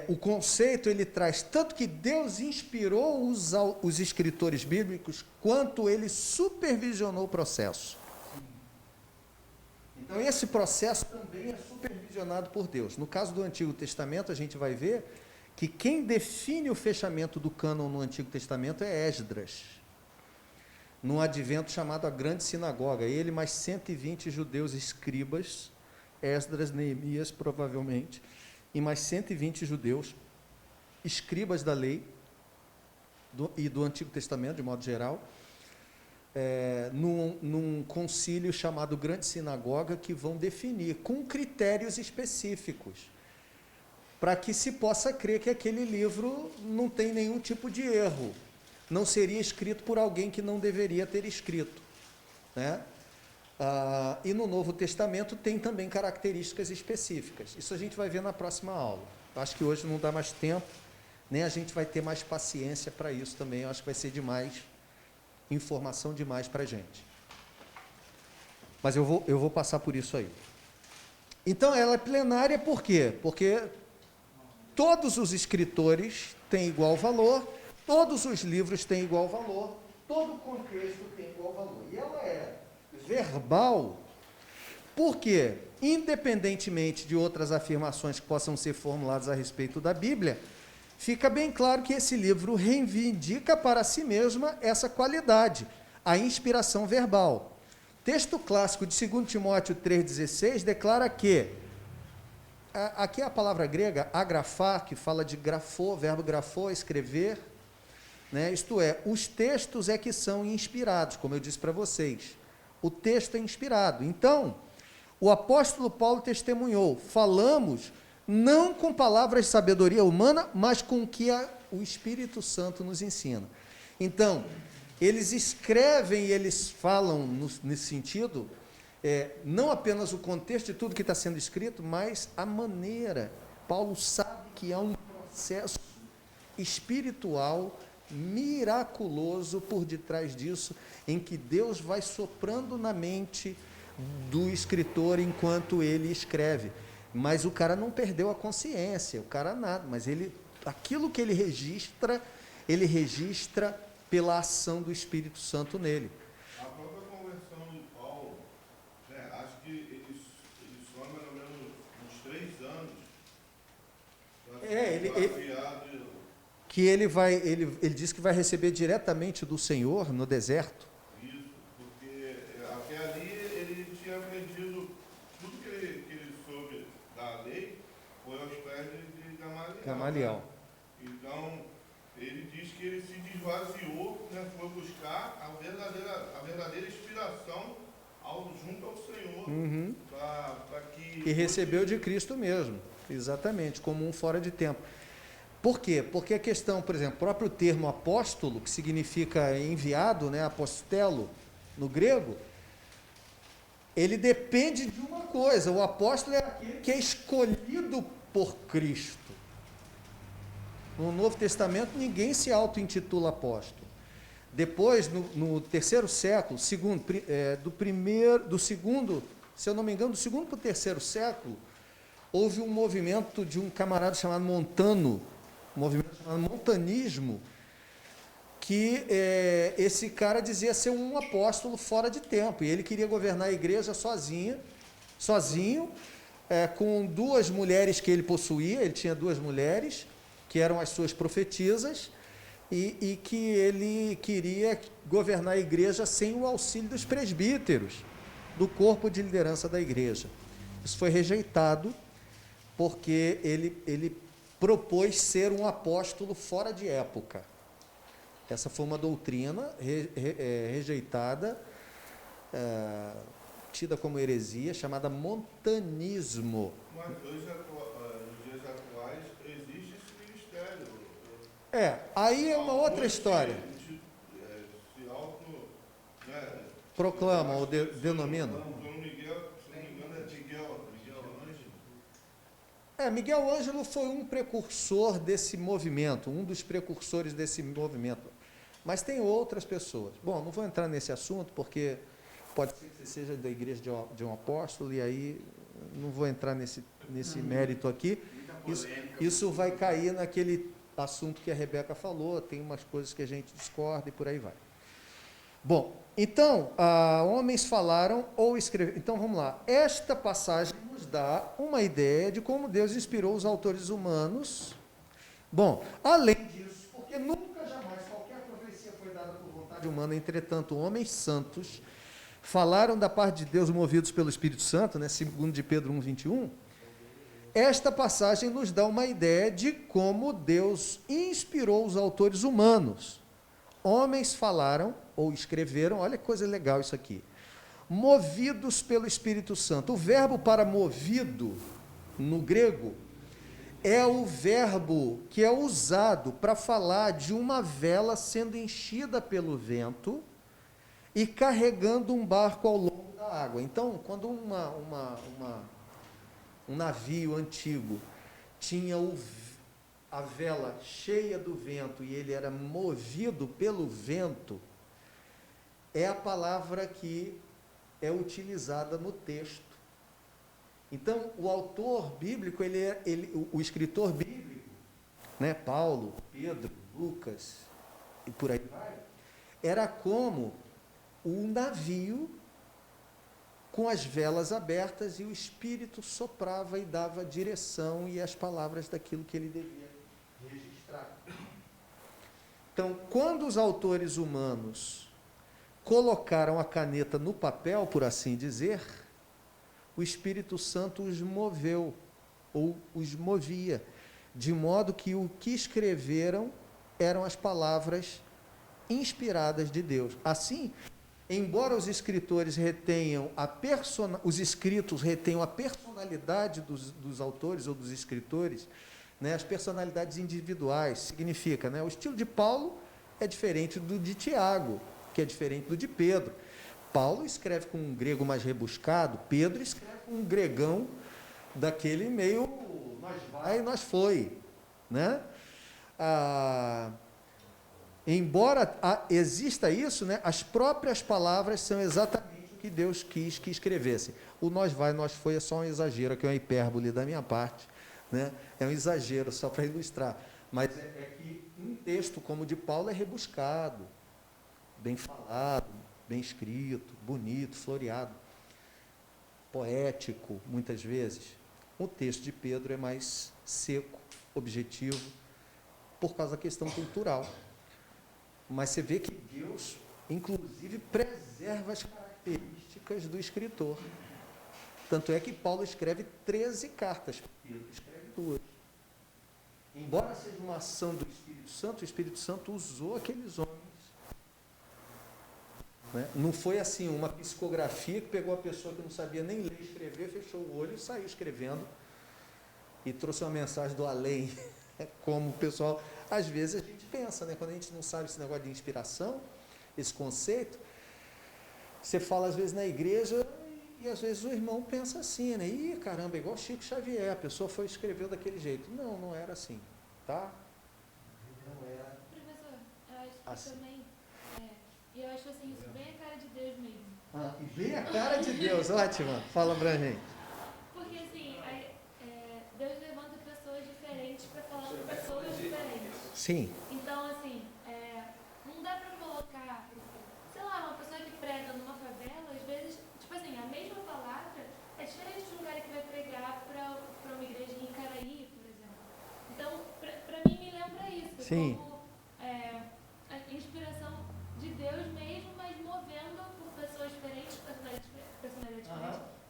o conceito ele traz tanto que Deus inspirou os escritores bíblicos, quanto ele supervisionou o processo. Então, esse processo também é supervisionado por Deus. No caso do Antigo Testamento, a gente vai ver que quem define o fechamento do cânon no Antigo Testamento é Esdras, num advento chamado a Grande Sinagoga. Ele mais 120 judeus escribas, Esdras, Neemias, provavelmente, e mais 120 judeus escribas da lei e do Antigo Testamento, de modo geral, num concílio chamado Grande Sinagoga, que vão definir com critérios específicos, para que se possa crer que aquele livro não tem nenhum tipo de erro, não seria escrito por alguém que não deveria ter escrito, né? E no Novo Testamento tem também características específicas. Isso a gente vai ver na próxima aula. Acho que hoje não dá mais tempo, nem a gente vai ter mais paciência para isso também. Eu acho que vai ser demais, informação demais para a gente. Mas eu vou passar por isso aí. Então, ela é plenária por quê? Porque todos os escritores têm igual valor, todos os livros têm igual valor, todo o contexto tem igual valor. E ela é verbal, porque, independentemente de outras afirmações que possam ser formuladas a respeito da Bíblia, fica bem claro que esse livro reivindica para si mesma essa qualidade, a inspiração verbal. Texto clássico de 2 Timóteo 3,16 declara que, aqui é a palavra grega, agrafar, que fala de grafô, verbo grafô, escrever, né? Isto é, os textos é que são inspirados, como eu disse para vocês. O texto é inspirado. Então, o apóstolo Paulo testemunhou, falamos não com palavras de sabedoria humana, mas com o que o Espírito Santo nos ensina. Então, eles escrevem e eles falam nesse sentido, não apenas o contexto de tudo que está sendo escrito, mas a maneira. Paulo sabe que há um processo espiritual miraculoso por detrás disso, em que Deus vai soprando na mente do escritor enquanto ele escreve. Mas o cara não perdeu a consciência, o cara nada, mas aquilo que ele registra pela ação do Espírito Santo nele. A própria conversão do Paulo, né, acho que ele só mais ou menos uns 3 anos que ele diz que vai receber diretamente do Senhor no deserto. Isso, porque até ali ele tinha aprendido tudo que ele soube da lei, foi aos pés de Gamaliel. Né? Então, ele diz que ele se desvaziou, né, foi buscar a verdadeira inspiração junto ao Senhor, e recebeu de Cristo mesmo, exatamente, como um fora de tempo. Por quê? Porque a questão, por exemplo, o próprio termo apóstolo, que significa enviado, né, apostelo, no grego, ele depende de uma coisa: o apóstolo é aquele que é escolhido por Cristo. No Novo Testamento, ninguém se auto-intitula apóstolo. Depois, no terceiro século, se eu não me engano, do segundo para o terceiro século, houve um movimento de um camarada chamado Montano, um movimento chamado montanismo, que esse cara dizia ser um apóstolo fora de tempo, e ele queria governar a igreja sozinho, com 2 mulheres que ele possuía. Ele tinha 2 mulheres, que eram as suas profetisas, e que ele queria governar a igreja sem o auxílio dos presbíteros, do corpo de liderança da igreja. Isso foi rejeitado, porque ele propôs ser um apóstolo fora de época. Essa foi uma doutrina rejeitada, tida como heresia, chamada montanismo. Mas nos dias atuais existe esse ministério. Aí é uma outra história. Se auto, né, Proclamam ou denominam. Dom Miguel, se não me engano, é Miguel Ângelo. Miguel Ângelo foi um precursor desse movimento, um dos precursores desse movimento. Mas tem outras pessoas. Bom, não vou entrar nesse assunto, porque pode ser que você seja da igreja de um apóstolo, e aí não vou entrar nesse mérito aqui. Isso vai cair naquele assunto que a Rebeca falou, tem umas coisas que a gente discorda e por aí vai. Bom, então, homens falaram ou escreveram. Então, vamos lá. Esta passagem nos dá uma ideia de como Deus inspirou os autores humanos. Bom, além disso, porque nunca, jamais, qualquer profecia foi dada por vontade humana, entretanto, homens santos falaram da parte de Deus movidos pelo Espírito Santo, né, segundo de Pedro 1:21. Esta passagem nos dá uma ideia de como Deus inspirou os autores humanos. Homens falaram ou escreveram, olha que coisa legal isso aqui, movidos pelo Espírito Santo. O verbo para movido, no grego, é o verbo que é usado para falar de uma vela sendo enchida pelo vento e carregando um barco ao longo da água. Então, quando um navio antigo tinha a vela cheia do vento e ele era movido pelo vento, é a palavra que é utilizada no texto. Então, o autor bíblico, o escritor bíblico, né, Paulo, Pedro, Lucas e por aí vai, era como um navio com as velas abertas e o Espírito soprava e dava direção e as palavras daquilo que ele devia registrar. Então, quando os autores humanos colocaram a caneta no papel, por assim dizer, o Espírito Santo os moveu, ou os movia, de modo que o que escreveram eram as palavras inspiradas de Deus. Assim, embora os escritores retenham os escritos retenham a personalidade dos autores ou dos escritores, né, as personalidades individuais, significa, né, o estilo de Paulo é diferente do de Tiago, que é diferente do de Pedro. Paulo escreve com um grego mais rebuscado, Pedro escreve com um gregão daquele meio nós vai, nós foi, né? Embora exista isso, né, as próprias palavras são exatamente o que Deus quis que escrevesse. O nós vai, nós foi é só um exagero, que é uma hipérbole da minha parte, né? É um exagero só para ilustrar. Mas é que um texto como o de Paulo é rebuscado, bem falado, bem escrito, bonito, floreado, poético, muitas vezes. O texto de Pedro é mais seco, objetivo, por causa da questão cultural. Mas você vê que Deus, inclusive, preserva as características do escritor. Tanto é que Paulo escreve 13 cartas, Pedro escreve 2. Embora seja uma ação do Espírito Santo, o Espírito Santo usou aqueles homens. Né? Não foi assim uma psicografia que pegou a pessoa que não sabia nem ler e escrever, fechou o olho e saiu escrevendo e trouxe uma mensagem do além. Como o pessoal, às vezes a gente pensa, né? Quando a gente não sabe esse negócio de inspiração, esse conceito, você fala às vezes na igreja e às vezes o irmão pensa assim, né? Ih, caramba, igual Chico Xavier, a pessoa foi escreveu daquele jeito. Não, não era assim, tá? Não era. Professor, eu acho que assim. também, eu acho assim, isso bem a cara de Deus mesmo. E bem a cara de Deus, ótimo, fala pra gente. Porque assim, Deus levanta pessoas diferentes para falar com pessoas diferentes. Sim. Então, assim, não dá para colocar, sei lá, uma pessoa que prega numa favela, às vezes, tipo assim, a mesma palavra é diferente de um cara que vai pregar para uma igreja em Icaraí, por exemplo. Então, para mim, me lembra isso. Sim. Como a inspiração de Deus mesmo, mas movendo por pessoas diferentes, personalidades diferentes,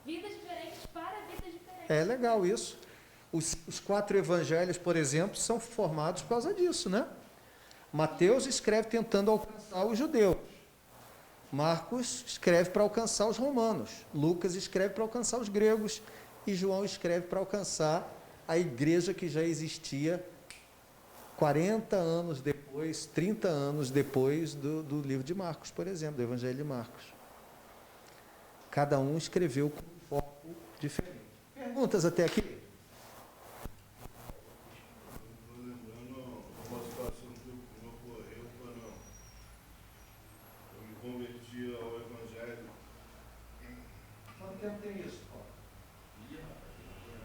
vidas diferentes para vidas diferentes. É legal isso. Os 4 evangelhos, por exemplo, são formados por causa disso, né? Mateus escreve tentando alcançar os judeus. Marcos escreve para alcançar os romanos. Lucas escreve para alcançar os gregos. E João escreve para alcançar a igreja que já existia 40 anos depois, 30 anos depois do livro de Marcos, por exemplo, do Evangelho de Marcos. Cada um escreveu com um foco diferente. Perguntas até aqui? Estou lembrando uma situação que me ocorreu quando eu me converti ao Evangelho. Quanto tempo tem isso, Paulo?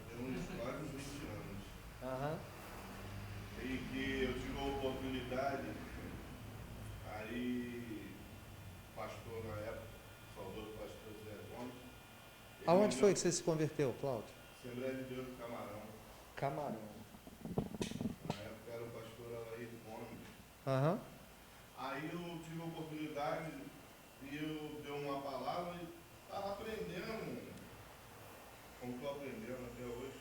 Tem uns quase 20 anos. Aham. E que eu tive a oportunidade, aí, pastor na época, saudoso pastor Zé Gomes. Aonde foi que você se converteu, Cláudio? Assembleia de Deus do Camarão. Camarão. Na época era o pastor Alair Gomes. Aham. Aí eu tive a oportunidade e eu dei uma palavra e estava aprendendo, como estou aprendendo até hoje.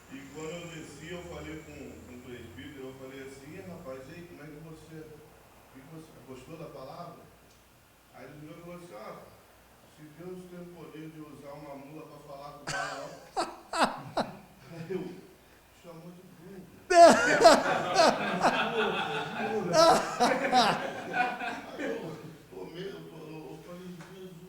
E quando eu desci, eu falei com o presbítero, eu falei assim, rapaz, e aí, como é que você gostou da palavra? Aí ele virou e falou assim, se Deus tem o poder de usar uma mula para falar com o Camarão, eu chamou de burro. Eu falei, Jesus.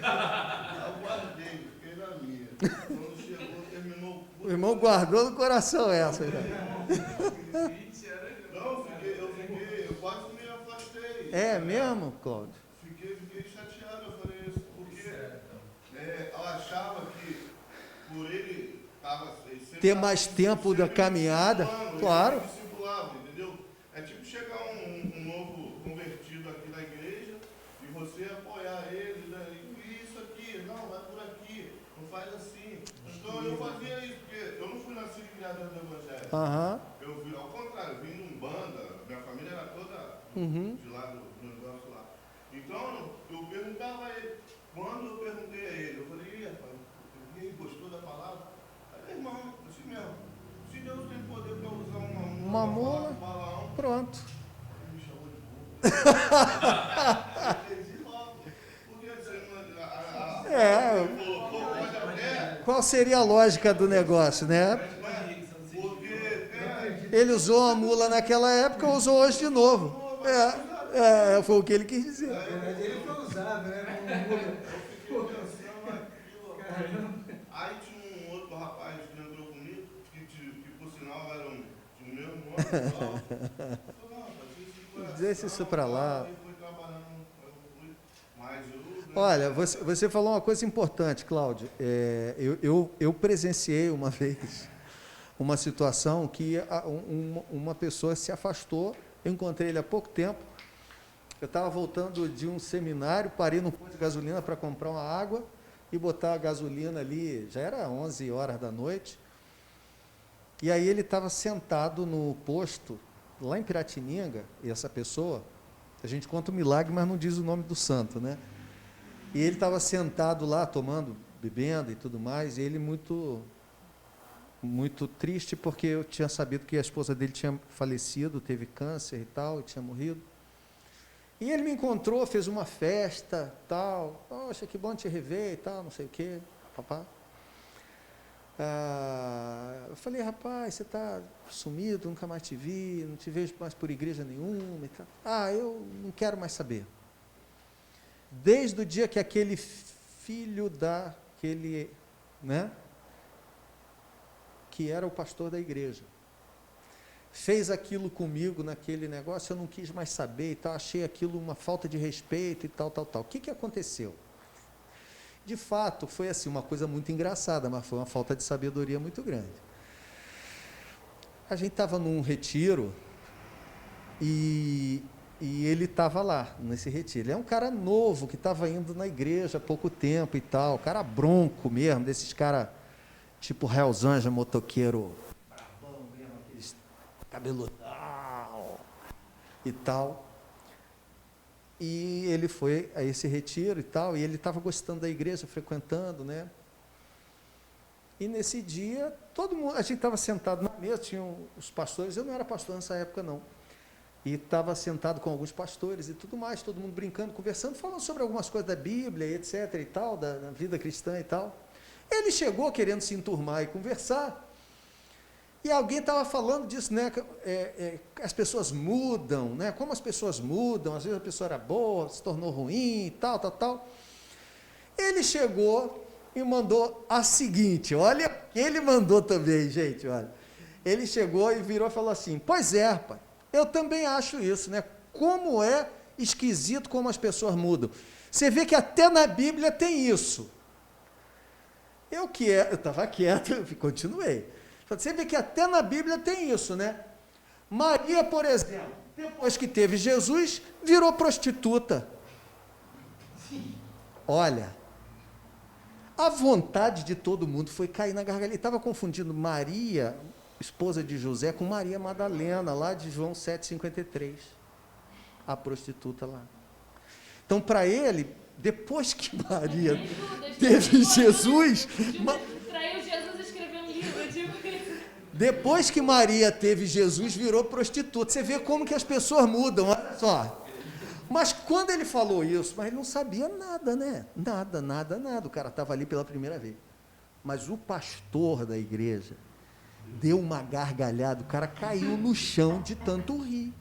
Aguardei, fiquei na minha. Quando chegou, terminou. O irmão guardou no coração essa. Não, eu quase me afastei. É mesmo, Cláudio? Fiquei chateado, eu falei isso, porque eu achava que por ele ter mais tempo da caminhada, claro. Ele discipulava, entendeu? É tipo chegar um novo convertido aqui na igreja e você apoiar ele, né? E isso aqui, não, vai por aqui, não faz assim. Então eu fazia isso, porque eu não fui nascido e criado no Evangelho. Aham. Eu vim, ao contrário, eu vim de Umbanda, minha família era toda de lá do negócio lá. Então eu perguntava a ele, quando eu perguntei a ele, eu falei, e rapaz, ele gostou da palavra? Aí, irmão, assim mesmo, se Deus tem poder para usar uma mula, Balaão, pronto. ele me chamou de burro. Eu entendi logo. Porque ele colocou, pode até. Qual seria a lógica do negócio, né? Ele usou a mula naquela época, usou hoje de novo. Foi o que ele quis dizer. Mas ele foi usado, né? Eu fiquei pensando naquilo. Aí tinha um outro rapaz que entrou comigo, que por sinal era do mesmo nome. Deixa isso para lá. Foi trabalhando, mas olha, você falou uma coisa importante, Cláudio. Eu presenciei uma vez uma situação que uma pessoa se afastou. Eu encontrei ele há pouco tempo. Eu estava voltando de um seminário, parei no posto de gasolina para comprar uma água e botar a gasolina ali. Já era 11 horas da noite. E aí ele estava sentado no posto, lá em Piratininga, e essa pessoa, a gente conta o milagre, mas não diz o nome do santo, né? E ele estava sentado lá, tomando, bebendo e tudo mais, e ele muito triste, porque eu tinha sabido que a esposa dele tinha falecido, teve câncer e tal, e tinha morrido. E ele me encontrou, fez uma festa, tal, poxa, que bom te rever e tal, não sei o quê, papá. Eu falei, rapaz, você está sumido, nunca mais te vi, não te vejo mais por igreja nenhuma e tal. Eu não quero mais saber. Desde o dia que aquele filho que era o pastor da igreja, fez aquilo comigo naquele negócio, eu não quis mais saber e tal, achei aquilo uma falta de respeito e tal. O que aconteceu? De fato, foi assim, uma coisa muito engraçada, mas foi uma falta de sabedoria muito grande. A gente estava num retiro e ele estava lá, nesse retiro. Ele é um cara novo, que estava indo na igreja há pouco tempo e tal, cara bronco mesmo, desses caras tipo Hells Angels, motoqueiro, brabão mesmo, aqueles cabeludão e tal. E ele foi a esse retiro e tal, e ele estava gostando da igreja, frequentando, né? E nesse dia, todo mundo, a gente estava sentado na mesa, tinham os pastores, eu não era pastor nessa época não, e estava sentado com alguns pastores e tudo mais, todo mundo brincando, conversando, falando sobre algumas coisas da Bíblia, etc. e tal, da vida cristã e tal. Ele chegou querendo se enturmar e conversar, e alguém estava falando disso, né? As pessoas mudam, né? Como as pessoas mudam, às vezes a pessoa era boa, se tornou ruim, tal, tal, tal. Ele chegou e mandou a seguinte, olha, ele mandou também, gente, olha. Ele chegou e virou e falou assim: pois é, pai, eu também acho isso, né? Como é esquisito como as pessoas mudam. Você vê que até na Bíblia tem isso. Eu estava quieto, eu continuei. Você vê que até na Bíblia tem isso, né? Maria, por exemplo, depois que teve Jesus, virou prostituta. Olha, a vontade de todo mundo foi cair na gargalhada. Ele estava confundindo Maria, esposa de José, com Maria Madalena, lá de João 7,53. A prostituta lá. Então, para ele, depois que Maria teve Jesus... Traiu Jesus e escreveu um livro, tipo isso. Depois que Maria teve Jesus, virou prostituta. Você vê como que as pessoas mudam, olha só. Mas quando ele falou isso, mas ele não sabia nada, né? Nada. O cara estava ali pela primeira vez. Mas o pastor da igreja deu uma gargalhada, o cara caiu no chão de tanto rir.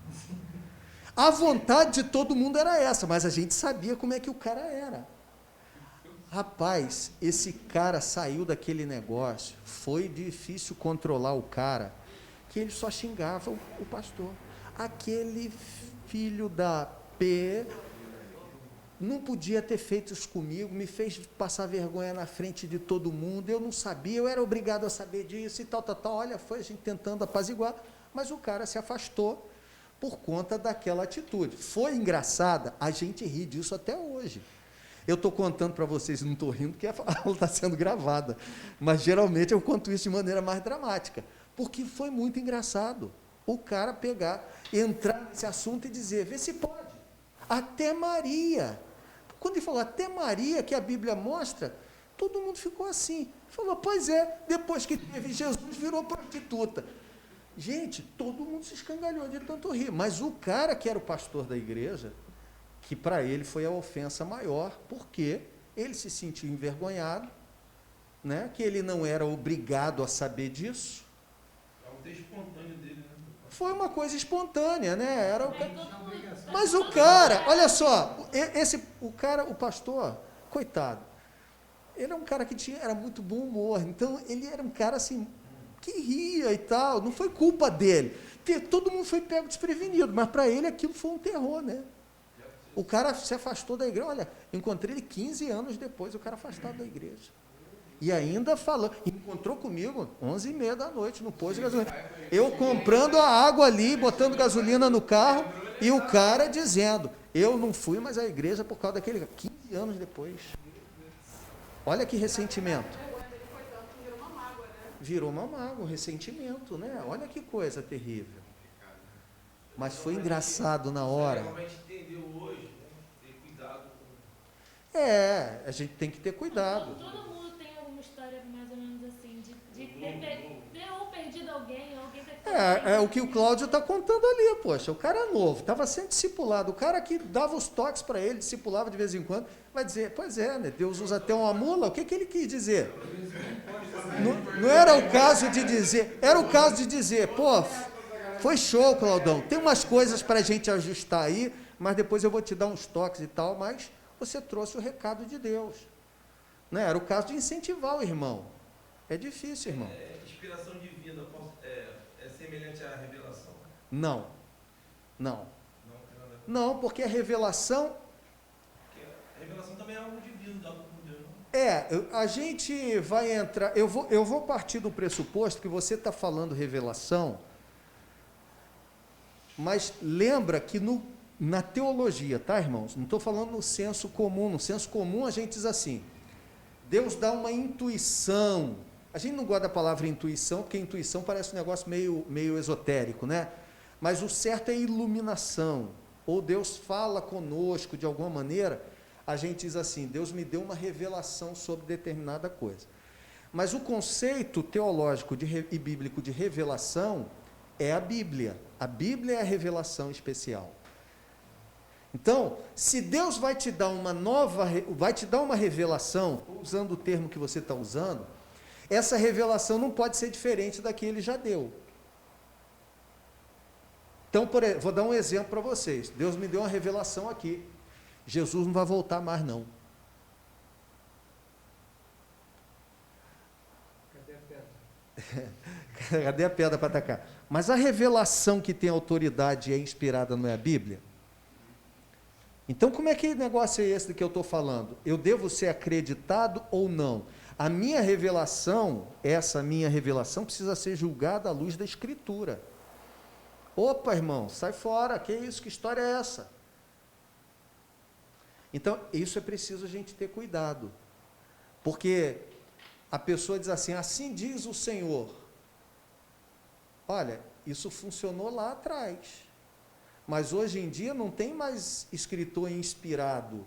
A vontade de todo mundo era essa, mas a gente sabia como é que o cara era. Rapaz, esse cara saiu daquele negócio, foi difícil controlar o cara, que ele só xingava o pastor. Aquele filho da P não podia ter feito isso comigo, me fez passar vergonha na frente de todo mundo, eu não sabia, eu era obrigado a saber disso e tal. Olha, foi a gente tentando apaziguar, mas o cara se afastou por conta daquela atitude. Foi engraçada, a gente ri disso até hoje. Eu estou contando para vocês, não estou rindo, porque ela está sendo gravada, mas geralmente eu conto isso de maneira mais dramática, porque foi muito engraçado o cara pegar, entrar nesse assunto e dizer, vê se pode, até Maria. Quando ele falou até Maria, que a Bíblia mostra, todo mundo ficou assim. Falou, pois é, depois que teve Jesus, virou prostituta. Gente, todo mundo se escangalhou de tanto rir, mas o cara que era o pastor da igreja, que para ele foi a ofensa maior, porque ele se sentiu envergonhado, né? Que ele não era obrigado a saber disso. É um texto espontâneo dele, né? Foi uma coisa espontânea, né? Mas o cara, olha só, o pastor, coitado, ele é um cara que era muito bom humor, então ele era um cara assim, que ria e tal, não foi culpa dele. Todo mundo foi pego desprevenido, mas para ele aquilo foi um terror, né? O cara se afastou da igreja. Olha, encontrei ele 15 anos depois, o cara afastado da igreja. E ainda falando, encontrou comigo 11h30 da noite no posto de gasolina. Eu comprando a água ali, botando gasolina no carro, e o cara dizendo, eu não fui mais à igreja por causa daquele 15 anos depois. Olha que ressentimento. Virou uma mágoa, um ressentimento, né? Olha que coisa terrível. Mas foi engraçado na hora. A gente tem que ter cuidado. Todo mundo tem alguma história mais ou menos assim, de ter ou perdido alguém, ou alguém ter É o que o Cláudio está contando ali, poxa, o cara é novo, estava sendo discipulado, o cara que dava os toques para ele, discipulava de vez em quando, vai dizer, pois é, né, Deus usa até uma mula, o que ele quis dizer? Não era o caso de dizer, era o caso de dizer, pô, foi show, Claudão, tem umas coisas para a gente ajustar aí, mas depois eu vou te dar uns toques e tal, mas você trouxe o recado de Deus. Né? Era o caso de incentivar o irmão. É difícil, irmão. Inspiração divina é semelhante à revelação? Não. Não, porque a revelação... A revelação também é algo divino, dado por Deus. A gente vai entrar... Eu vou partir do pressuposto que você está falando revelação, mas lembra que na teologia, tá, irmãos? Não estou falando no senso comum. No senso comum a gente diz assim, Deus dá uma intuição. A gente não gosta da palavra intuição, porque intuição parece um negócio meio esotérico, né? Mas o certo é iluminação. Ou Deus fala conosco de alguma maneira, a gente diz assim, Deus me deu uma revelação sobre determinada coisa. Mas o conceito teológico e bíblico de revelação é a Bíblia. A Bíblia é a revelação especial. Então, se Deus vai te dar uma revelação, usando o termo que você está usando, essa revelação não pode ser diferente da que ele já deu. Então, vou dar um exemplo para vocês. Deus me deu uma revelação aqui. Jesus não vai voltar mais, não. Cadê a pedra? Cadê a pedra para atacar? Mas a revelação que tem autoridade e é inspirada não é a Bíblia? Então, como é que negócio é esse que eu estou falando? Eu devo ser acreditado ou não? A minha revelação, essa minha revelação, precisa ser julgada à luz da Escritura. Opa, irmão, sai fora, que isso, que história é essa? Então, isso é preciso a gente ter cuidado. Porque a pessoa diz assim diz o Senhor. Olha, isso funcionou lá atrás. Mas hoje em dia não tem mais escritor inspirado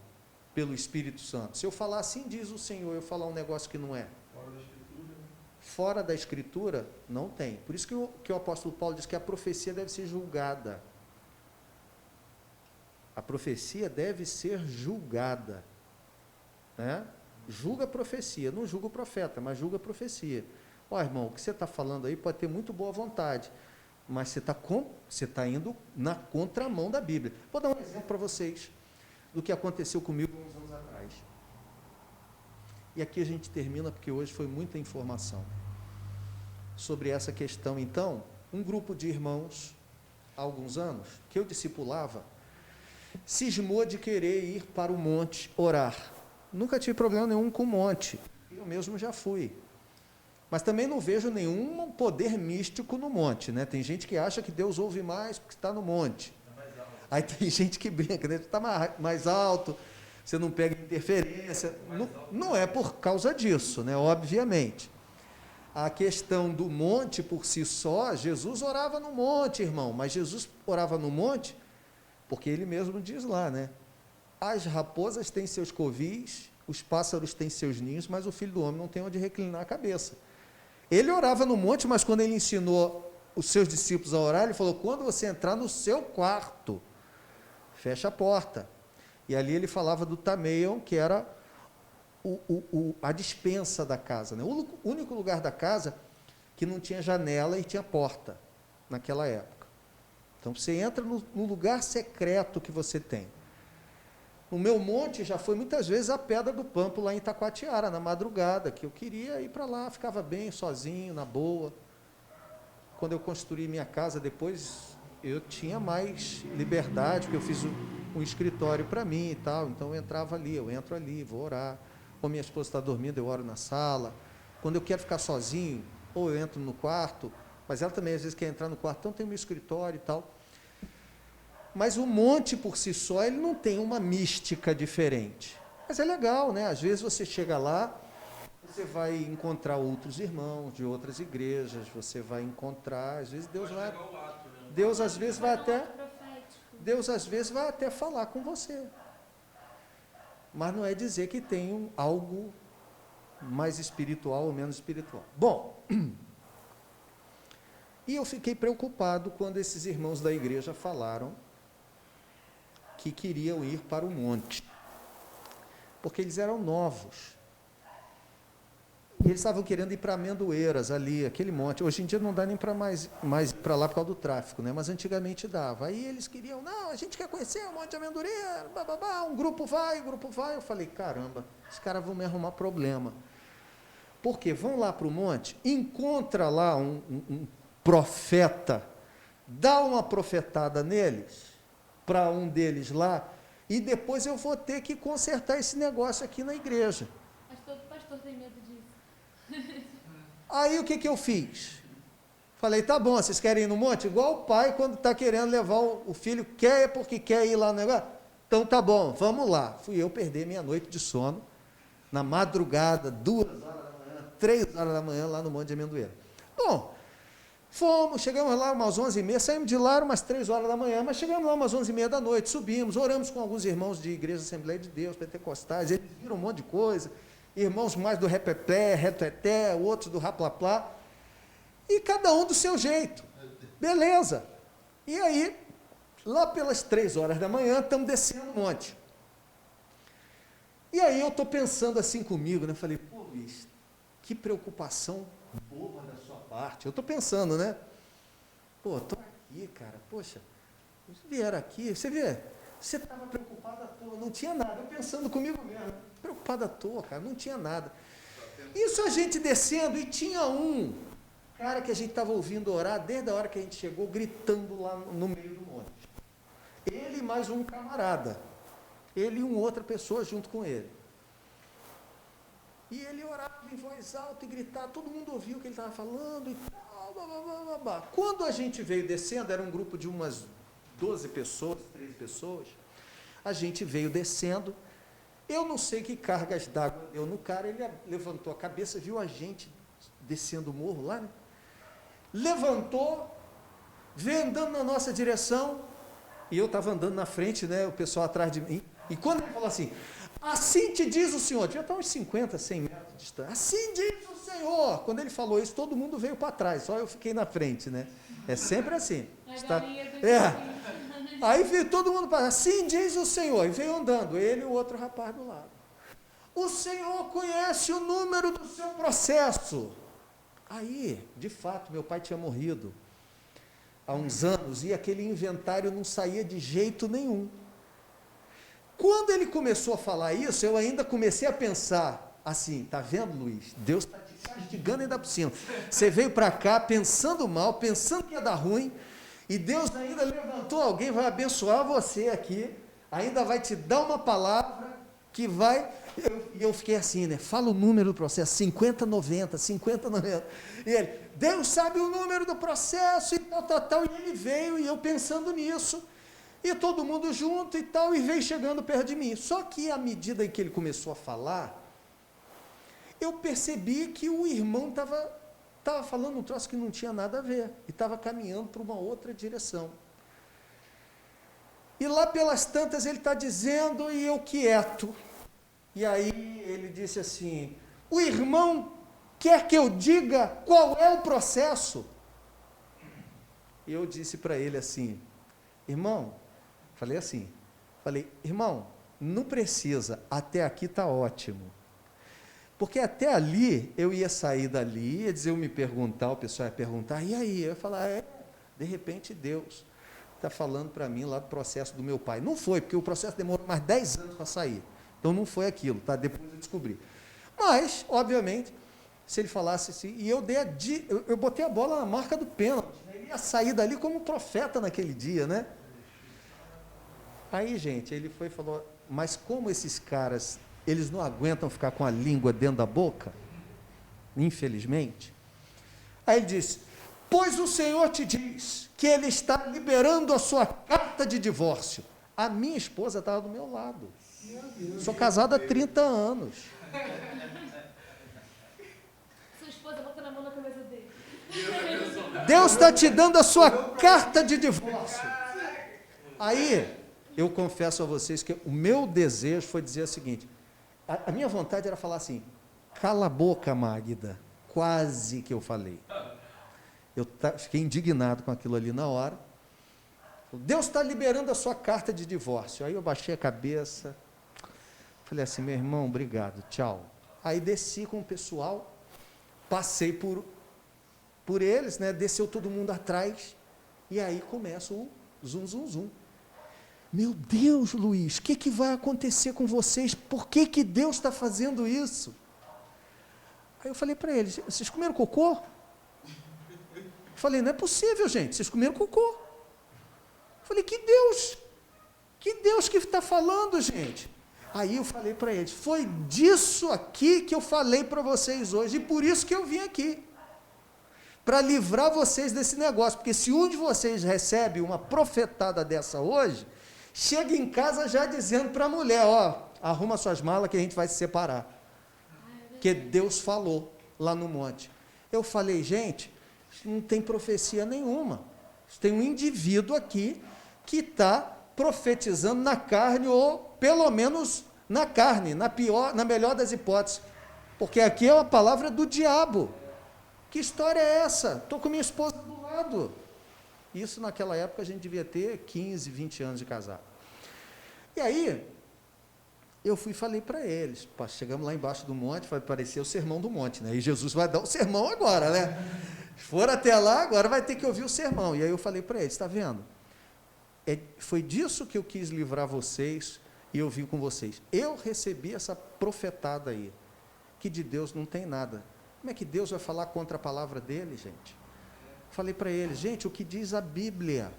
pelo Espírito Santo. Se eu falar assim diz o Senhor, eu falar um negócio que não é. Fora da Escritura, não tem. Por isso que o apóstolo Paulo diz que a profecia deve ser julgada. A profecia deve ser julgada. Né? Julga a profecia, não julga o profeta, mas julga a profecia. Ó, irmão, o que você está falando aí pode ter muito boa vontade, mas você está indo na contramão da Bíblia. Vou dar um exemplo para vocês do que aconteceu comigo uns anos atrás. E aqui a gente termina, porque hoje foi muita informação sobre essa questão. Então, um grupo de irmãos, há alguns anos, que eu discipulava, cismou de querer ir para o monte orar. Nunca tive problema nenhum com o monte, eu mesmo já fui. Mas também não vejo nenhum poder místico no monte, né? Tem gente que acha que Deus ouve mais porque está no monte. Aí tem gente que brinca, né? Está mais alto, você não pega interferência. Não é por causa disso, né? Obviamente. A questão do monte por si só, Jesus orava no monte, irmão, mas Jesus orava no monte porque ele mesmo diz lá, né? As raposas têm seus covis, os pássaros têm seus ninhos, mas o Filho do Homem não tem onde reclinar a cabeça. Ele orava no monte, mas quando ele ensinou os seus discípulos a orar, ele falou, quando você entrar no seu quarto, fecha a porta. E ali ele falava do tameion, que era a despensa da casa, né? O único lugar da casa que não tinha janela e tinha porta, naquela época. Então, você entra no lugar secreto que você tem. O meu monte já foi muitas vezes a Pedra do Pampo, lá em Itacoatiara, na madrugada, que eu queria ir para lá, ficava bem, sozinho, na boa. Quando eu construí minha casa, depois eu tinha mais liberdade, porque eu fiz um escritório para mim e tal, então eu entrava ali, eu entro ali, vou orar. Ou minha esposa está dormindo, eu oro na sala. Quando eu quero ficar sozinho, ou eu entro no quarto, mas ela também às vezes quer entrar no quarto, então tem meu escritório e tal. Mas o monte por si só, ele não tem uma mística diferente. Mas é legal, né? Às vezes você chega lá, você vai encontrar outros irmãos de outras igrejas, você vai encontrar, às vezes Deus às vezes vai até falar com você. Mas não é dizer que tem algo mais espiritual ou menos espiritual. Bom, e eu fiquei preocupado quando esses irmãos da igreja falaram que queriam ir para o monte, porque eles eram novos. E eles estavam querendo ir para Amendoeiras, ali, aquele monte. Hoje em dia não dá nem para mais para lá por causa do tráfico, né? Mas antigamente dava. Aí eles queriam, não, a gente quer conhecer o Monte de Amendoeira, um grupo vai. Eu falei, caramba, os caras vão me arrumar problema. Por quê? Vão lá para o monte, encontra lá um profeta, dá uma profetada neles, para um deles lá, e depois eu vou ter que consertar esse negócio aqui na igreja. Mas todo pastor tem medo disso. Aí o que eu fiz? Falei, tá bom, vocês querem ir no monte? Igual o pai quando está querendo levar o filho, quer porque quer ir lá no negócio? Então tá bom, vamos lá. Fui eu perder minha noite de sono, na madrugada, 2 horas da manhã, 3 horas da manhã, lá no Monte de Amendoeira. Bom, chegamos lá umas 11h30, saímos de lá umas 3 horas da manhã, mas chegamos lá umas 11h30 da noite, subimos, oramos com alguns irmãos de Igreja Assembleia de Deus, pentecostais, eles viram um monte de coisa, irmãos mais do repepé, reteté, outros do raplaplá, e cada um do seu jeito. Beleza. E aí, lá pelas 3 horas da manhã, estamos descendo o monte. E aí eu estou pensando assim comigo, né? Falei, pô, Luiz, que preocupação boba da sua parte. Eu estou pensando, né? Pô, estou aqui, cara, poxa, vieram aqui, você vê, você estava preocupado à toa, não tinha nada. Eu pensando comigo mesmo, preocupado à toa, cara, não tinha nada. Isso a gente descendo, e tinha um cara que a gente estava ouvindo orar desde a hora que a gente chegou, gritando lá no meio do monte. Ele e mais um camarada. Ele e uma outra pessoa junto com ele. E ele orava em voz alta e gritava, todo mundo ouvia o que ele estava falando e tal, blá, blá, blá, blá, blá. Quando a gente veio descendo, era um grupo de umas 12 pessoas, 13 pessoas, a gente veio descendo, eu não sei que cargas d'água deu no cara, ele levantou a cabeça, viu a gente descendo o morro lá, né? Levantou, veio andando na nossa direção, e eu estava andando na frente, né, o pessoal atrás de mim, e quando ele falou assim te diz o Senhor, já está uns 50, 100 metros de distância, assim diz o Senhor, quando ele falou isso, todo mundo veio para trás, só eu fiquei na frente, né, é sempre assim, aí veio todo mundo para trás, assim diz o Senhor, e veio andando, ele e o outro rapaz do lado, o Senhor conhece o número do seu processo. Aí, de fato, meu pai tinha morrido há uns anos, e aquele inventário não saía de jeito nenhum. Quando ele começou a falar isso, eu ainda comecei a pensar assim, tá vendo, Luiz? Deus está te castigando ainda por cima. Você veio para cá pensando mal, pensando que ia dar ruim, e Deus ainda levantou alguém, vai abençoar você aqui, ainda vai te dar uma palavra que vai... E eu fiquei assim, né? Fala o número do processo, 50-90, 50-90. E ele, Deus sabe o número do processo, e tal, e ele veio, e eu pensando nisso, e todo mundo junto e tal, e veio chegando perto de mim. Só que à medida em que ele começou a falar, eu percebi que o irmão estava falando um troço que não tinha nada a ver, e estava caminhando para uma outra direção. E lá pelas tantas ele está dizendo, e eu quieto. E aí ele disse assim, o irmão quer que eu diga qual é o processo? E eu disse para ele assim, irmão, irmão, não precisa, até aqui está ótimo. Porque até ali, eu ia sair dali, ia dizer, eu me perguntar, o pessoal ia perguntar, e aí? Eu ia falar, de repente Deus está falando para mim lá do processo do meu pai. Não foi, porque o processo demorou mais 10 anos para sair. Então não foi aquilo, tá? Depois eu descobri. Mas, obviamente, se ele falasse assim, e eu botei a bola na marca do pênalti, né? Ele ia sair dali como um profeta naquele dia, né? Aí, gente, ele foi e falou, mas como esses caras, eles não aguentam ficar com a língua dentro da boca, infelizmente. Aí ele disse, pois o Senhor te diz que ele está liberando a sua carta de divórcio. A minha esposa estava do meu lado. Sou casado há 30 anos. Sua esposa botando a mão na cabeça dele. Deus está te dando a sua carta de divórcio. Aí, eu confesso a vocês que o meu desejo foi dizer o seguinte, a minha vontade era falar assim, cala a boca, Magda. Quase que eu falei. Eu fiquei indignado com aquilo ali na hora. Deus está liberando a sua carta de divórcio. Aí eu baixei a cabeça, falei assim, meu irmão, obrigado, tchau. Aí desci com o pessoal, passei por eles, né? Desceu todo mundo atrás, e aí começa o zum, zum, zum. Meu Deus, Luiz, o que vai acontecer com vocês? Por que Deus está fazendo isso? Aí eu falei para eles, vocês comeram cocô? Eu falei, não é possível, gente, vocês comeram cocô. Eu falei, que Deus que está falando, gente? Aí eu falei para eles, foi disso aqui que eu falei para vocês hoje, e por isso que eu vim aqui, para livrar vocês desse negócio, porque se um de vocês recebe uma profetada dessa hoje, chega em casa já dizendo para a mulher, arruma suas malas que a gente vai se separar, porque Deus falou lá no monte. Eu falei, gente, não tem profecia nenhuma, tem um indivíduo aqui que está profetizando na carne, ou pelo menos na carne, na melhor das hipóteses, Porque aqui é uma palavra do diabo. Que história é essa? Estou com minha esposa do lado. Isso naquela época a gente devia ter 15, 20 anos de casado. E aí, eu fui e falei para eles, chegamos lá embaixo do monte, vai parecer o sermão do monte, né? E Jesus vai dar o sermão agora, né? For até lá, agora vai ter que ouvir o sermão. E aí eu falei para eles, está vendo? Foi disso que eu quis livrar vocês e eu vim com vocês. Eu recebi essa profetada aí, que de Deus não tem nada. Como é que Deus vai falar contra a palavra dele, gente? Falei para eles, gente, o que diz a Bíblia?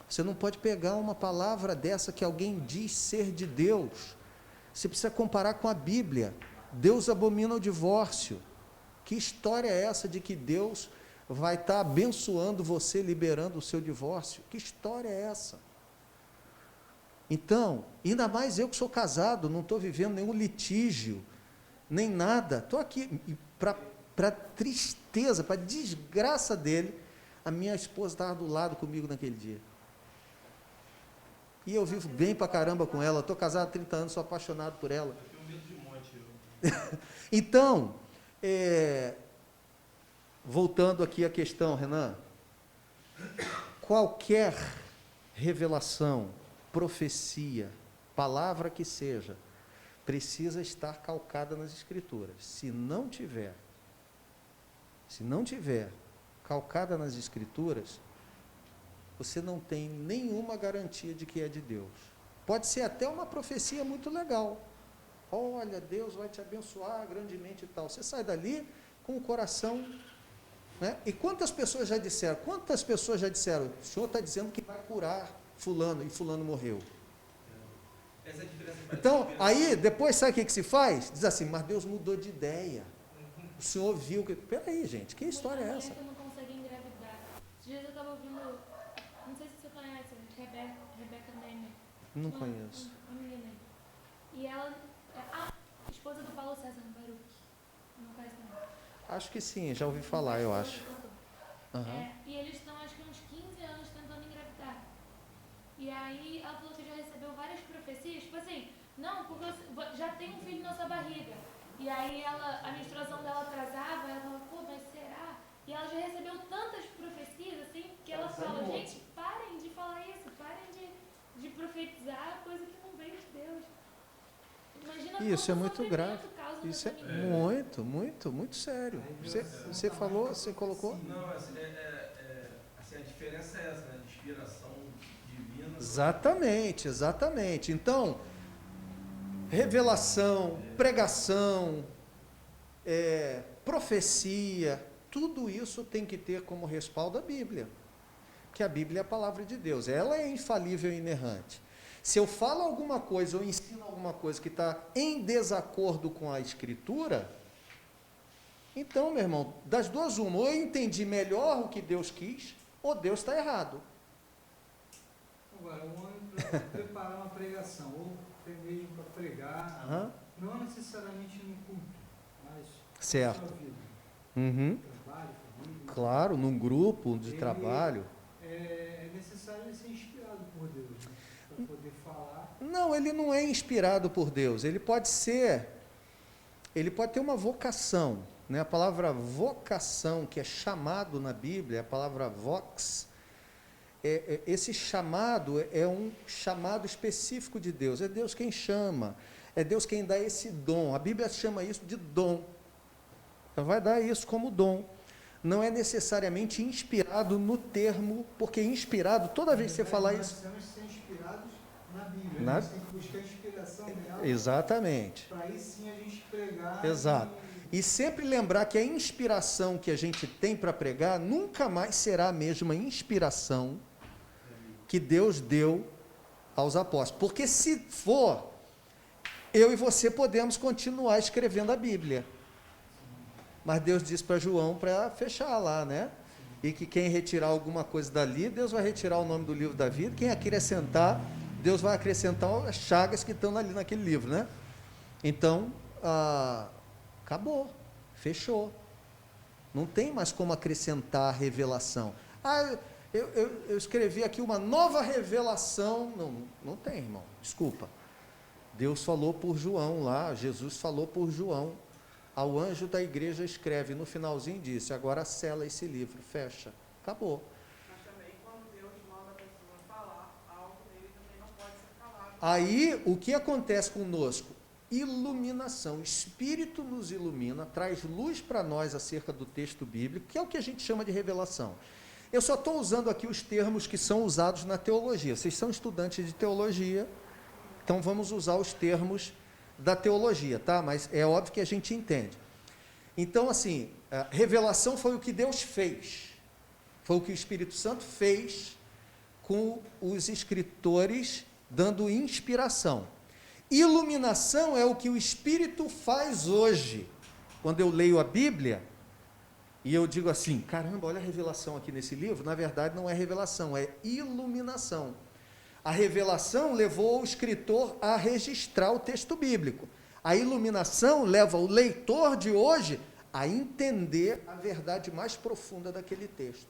Você não pode pegar uma palavra dessa que alguém diz ser de Deus. Você precisa comparar com a Bíblia. Deus abomina o divórcio. Que história é essa de que Deus vai estar abençoando você, liberando o seu divórcio? Que história é essa? Então, ainda mais eu que sou casado, não estou vivendo nenhum litígio, nem nada. Estou aqui para tristeza, para desgraça dele, a minha esposa estava do lado comigo naquele dia. E eu vivo bem pra caramba com ela. Estou casado há 30 anos, sou apaixonado por ela. Eu tenho medo de monte. Então, voltando aqui à questão, Renan. Qualquer revelação, profecia, palavra que seja, precisa estar calcada nas Escrituras. Se não tiver calcada nas Escrituras, você não tem nenhuma garantia de que é de Deus. Pode ser até uma profecia muito legal. Olha, Deus vai te abençoar grandemente e tal. Você sai dali com o coração, né? E quantas pessoas já disseram? O Senhor está dizendo que vai curar fulano, e fulano morreu. Essa é a diferença. Então, aí, depois sabe o que se faz? Diz assim, mas Deus mudou de ideia. O Senhor viu que... Peraí, gente, que história é essa? Eu não consigo engravidar. Esses dias eu estava ouvindo, não sei se você conhece, Rebecca Neme. Não conheço. Uma menina aí. E ela é a esposa do Paulo César Baruch. Não conhece não? Acho que sim, já ouvi falar, eu acho. E eles estão, acho que uns 15 anos tentando engravidar. E aí ela falou que já recebeu várias profecias, tipo assim, não, porque já tem um filho na sua barriga. E aí a menstruação dela atrasava, ela falava, pô, mas será? E ela já recebeu tantas profecias, assim, que ela fala, gente, parem de falar isso, parem de profetizar coisa que não veio de Deus. Imagina isso é muito grave. Isso é menina. muito sério. Você falou, você colocou? Não, assim, a diferença é essa, né? De inspiração divina. Exatamente. Então, revelação, pregação, profecia, tudo isso tem que ter como respaldo a Bíblia. Que a Bíblia é a palavra de Deus. Ela é infalível e inerrante. Se eu falo alguma coisa ou ensino alguma coisa que está em desacordo com a Escritura, então, meu irmão, das duas uma, ou eu entendi melhor o que Deus quis, ou Deus está errado. Agora, um homem para preparar uma pregação, ou até mesmo para pregar, não necessariamente no culto, mas certo. na sua vida. Trabalho, família. Claro, num grupo de trabalho. É necessário ele ser inspirado por Deus, né? Para poder falar. Não, ele não é inspirado por Deus. Ele pode ter uma vocação, né? A palavra vocação, que é chamado na Bíblia, a palavra vox, esse chamado é um chamado específico de Deus. É Deus quem chama, é Deus quem dá esse dom. A Bíblia chama isso de dom. Então vai dar isso como dom. Não é necessariamente inspirado no termo, porque inspirado, toda vez que você falar isso... Nós temos que ser inspirados na Bíblia, Na... né? Nós temos que buscar a inspiração dela. Exatamente. Para aí sim a gente pregar. Exato. E sempre lembrar que a inspiração que a gente tem para pregar nunca mais será a mesma inspiração que Deus deu aos apóstolos. Porque se for, eu e você podemos continuar escrevendo a Bíblia. Mas Deus disse para João para fechar lá, né? E que quem retirar alguma coisa dali, Deus vai retirar o nome do livro da vida. Quem acrescentar, Deus vai acrescentar as chagas que estão ali naquele livro, né? Então, acabou, fechou. Não tem mais como acrescentar revelação. Eu escrevi aqui uma nova revelação. Não tem, irmão, desculpa. Deus falou por João lá, Jesus falou por João. Ao anjo da igreja escreve, no finalzinho disse, agora sela esse livro, fecha, acabou. Mas também quando Deus manda a pessoa falar, algo dele também não pode ser falado. Aí, o que acontece conosco? Iluminação. O Espírito nos ilumina, traz luz para nós acerca do texto bíblico, que é o que a gente chama de revelação. Eu só estou usando aqui os termos que são usados na teologia. Vocês são estudantes de teologia, então vamos usar os termos da teologia, tá? Mas é óbvio que a gente entende. Então, assim, a revelação foi o que Deus fez. Foi o que o Espírito Santo fez com os escritores, dando inspiração. Iluminação é o que o Espírito faz hoje. Quando eu leio a Bíblia, e eu digo assim, caramba, olha a revelação aqui nesse livro, na verdade não é revelação, é iluminação. A revelação levou o escritor a registrar o texto bíblico. A iluminação leva o leitor de hoje a entender a verdade mais profunda daquele texto.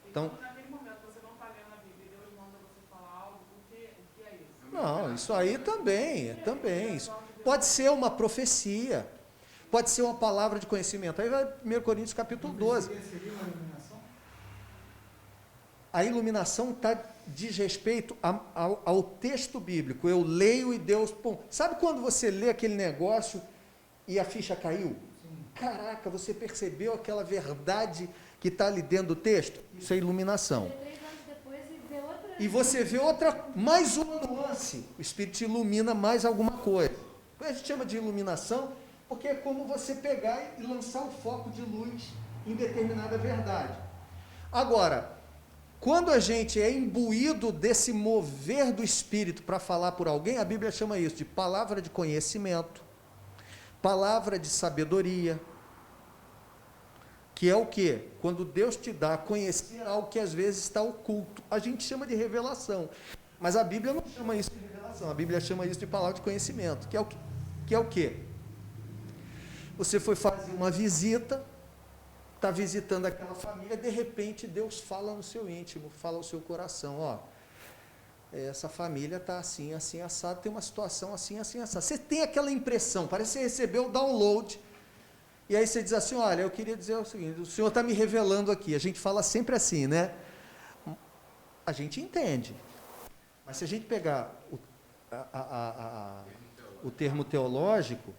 Então, naquele momento você não está lendo a Bíblia e Deus manda você falar algo, o que é isso? não, isso aí também. Isso pode ser uma profecia, pode ser uma palavra de conhecimento. Aí vai 1 Coríntios capítulo 12. Seria uma iluminação? A iluminação diz respeito ao texto bíblico. Eu leio e Deus... Pum, sabe quando você lê aquele negócio e a ficha caiu? Sim. Caraca, você percebeu aquela verdade que está ali dentro do texto? Isso é iluminação. 3 anos depois e vê outra. E você vê mais uma nuance. O Espírito te ilumina mais alguma coisa. A gente chama de iluminação porque é como você pegar e lançar o foco de luz em determinada verdade. Agora, quando a gente é imbuído desse mover do Espírito para falar por alguém, a Bíblia chama isso de palavra de conhecimento, palavra de sabedoria, que é o quê? Quando Deus te dá a conhecer algo que às vezes está oculto. A gente chama de revelação, mas a Bíblia não chama isso de revelação, a Bíblia chama isso de palavra de conhecimento, que é o quê? Você foi fazer uma visita, está visitando aquela família, de repente Deus fala no seu íntimo, fala no seu coração, ó, essa família está assim, assim, assado, tem uma situação assim, assim, assado. Você tem aquela impressão, parece que você recebeu o download, e aí você diz assim, olha, eu queria dizer o seguinte, o Senhor está me revelando aqui, a gente fala sempre assim, né? A gente entende, mas se a gente pegar o termo teológico,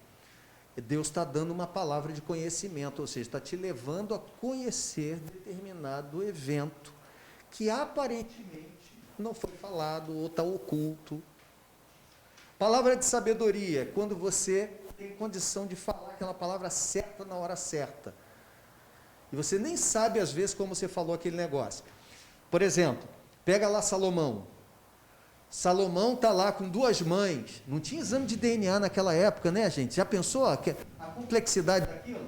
Deus está dando uma palavra de conhecimento, ou seja, está te levando a conhecer determinado evento que aparentemente não foi falado ou está oculto. Palavra de sabedoria, quando você tem condição de falar aquela palavra certa na hora certa. E você nem sabe, às vezes, como você falou aquele negócio. Por exemplo, pega lá Salomão. Salomão está lá com 2 mães, não tinha exame de DNA naquela época, né, gente? Já pensou a complexidade daquilo?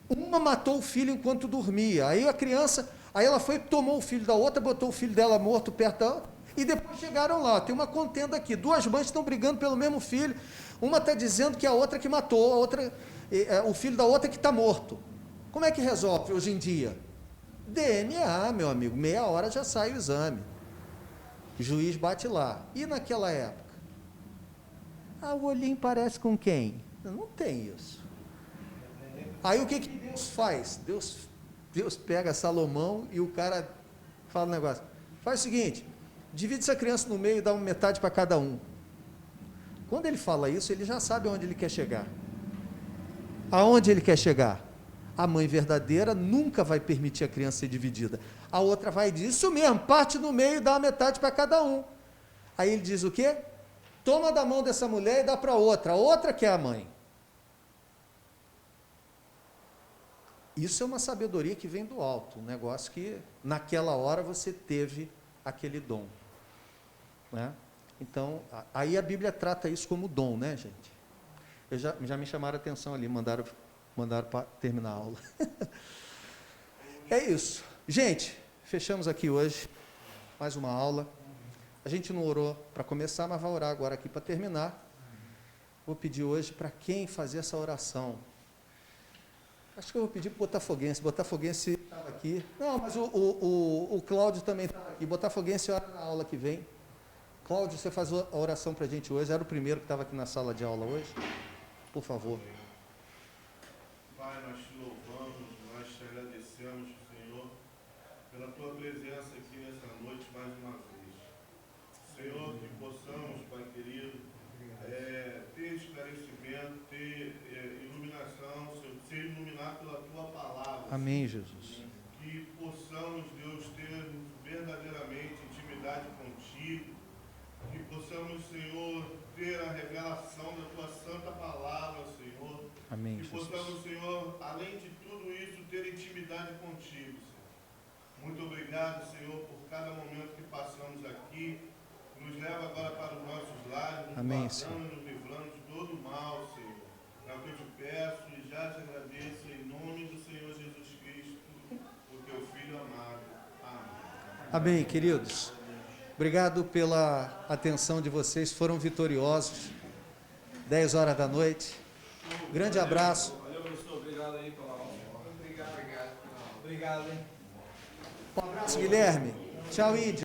Uma matou o filho enquanto dormia, aí a criança, aí ela foi, tomou o filho da outra, botou o filho dela morto perto da, e depois chegaram lá, tem uma contenda aqui, 2 mães estão brigando pelo mesmo filho, uma está dizendo que é a outra que matou, a outra, o filho da outra que está morto. Como é que resolve hoje em dia? DNA, meu amigo, meia hora já sai o exame. O juiz bate lá. E naquela época? O olhinho parece com quem? Não tem isso. Aí o que Deus faz? Deus pega Salomão e o cara fala um negócio. Faz o seguinte, divide essa criança no meio e dá uma metade para cada um. Quando ele fala isso, ele já sabe aonde ele quer chegar. Aonde ele quer chegar? A mãe verdadeira nunca vai permitir a criança ser dividida. A outra vai dizer, isso mesmo, parte no meio e dá uma metade para cada um. Aí ele diz o quê? Toma da mão dessa mulher e dá para a outra que é a mãe. Isso é uma sabedoria que vem do alto, um negócio que naquela hora você teve aquele dom. Né? Então, aí a Bíblia trata isso como dom, né, gente? Já me chamaram a atenção ali, mandaram para terminar a aula. É isso. Gente, fechamos aqui hoje mais uma aula. A gente não orou para começar, mas vai orar agora aqui para terminar. Vou pedir hoje para quem fazer essa oração. Acho que eu vou pedir para o Botafoguense. Botafoguense estava aqui. Não, mas o Cláudio também estava aqui. Botafoguense ora na aula que vem. Cláudio, você faz a oração para a gente hoje. Era o primeiro que estava aqui na sala de aula hoje. Por favor. Pai, nós te louvamos, nós te agradecemos, Senhor, pela tua presença aqui nessa noite mais uma vez. Senhor, que possamos, Pai querido, ter esclarecimento, ter iluminação, Senhor, ser iluminado pela tua palavra. Amém, Jesus. Que possamos, Deus, ter verdadeiramente intimidade contigo, que possamos, Senhor, ter a revelação da tua santa palavra, Senhor. Amém, que Jesus. possamos, Senhor, além de tudo isso, ter intimidade contigo, Senhor. Muito obrigado, Senhor, por cada momento que passamos aqui. Nos leva agora para os nossos lares, nos Amém, guardando, Senhor. nos livrando de todo o mal, Senhor. É o que eu te peço e já te agradeço em nome do Senhor Jesus Cristo, o teu Filho amado. Amém. Amém, queridos. Obrigado pela atenção de vocês, foram vitoriosos. 10 horas da noite. Grande abraço. Valeu, professor. Obrigado aí pela aula. Obrigado, hein? Um abraço, Guilherme. Tchau, Índio.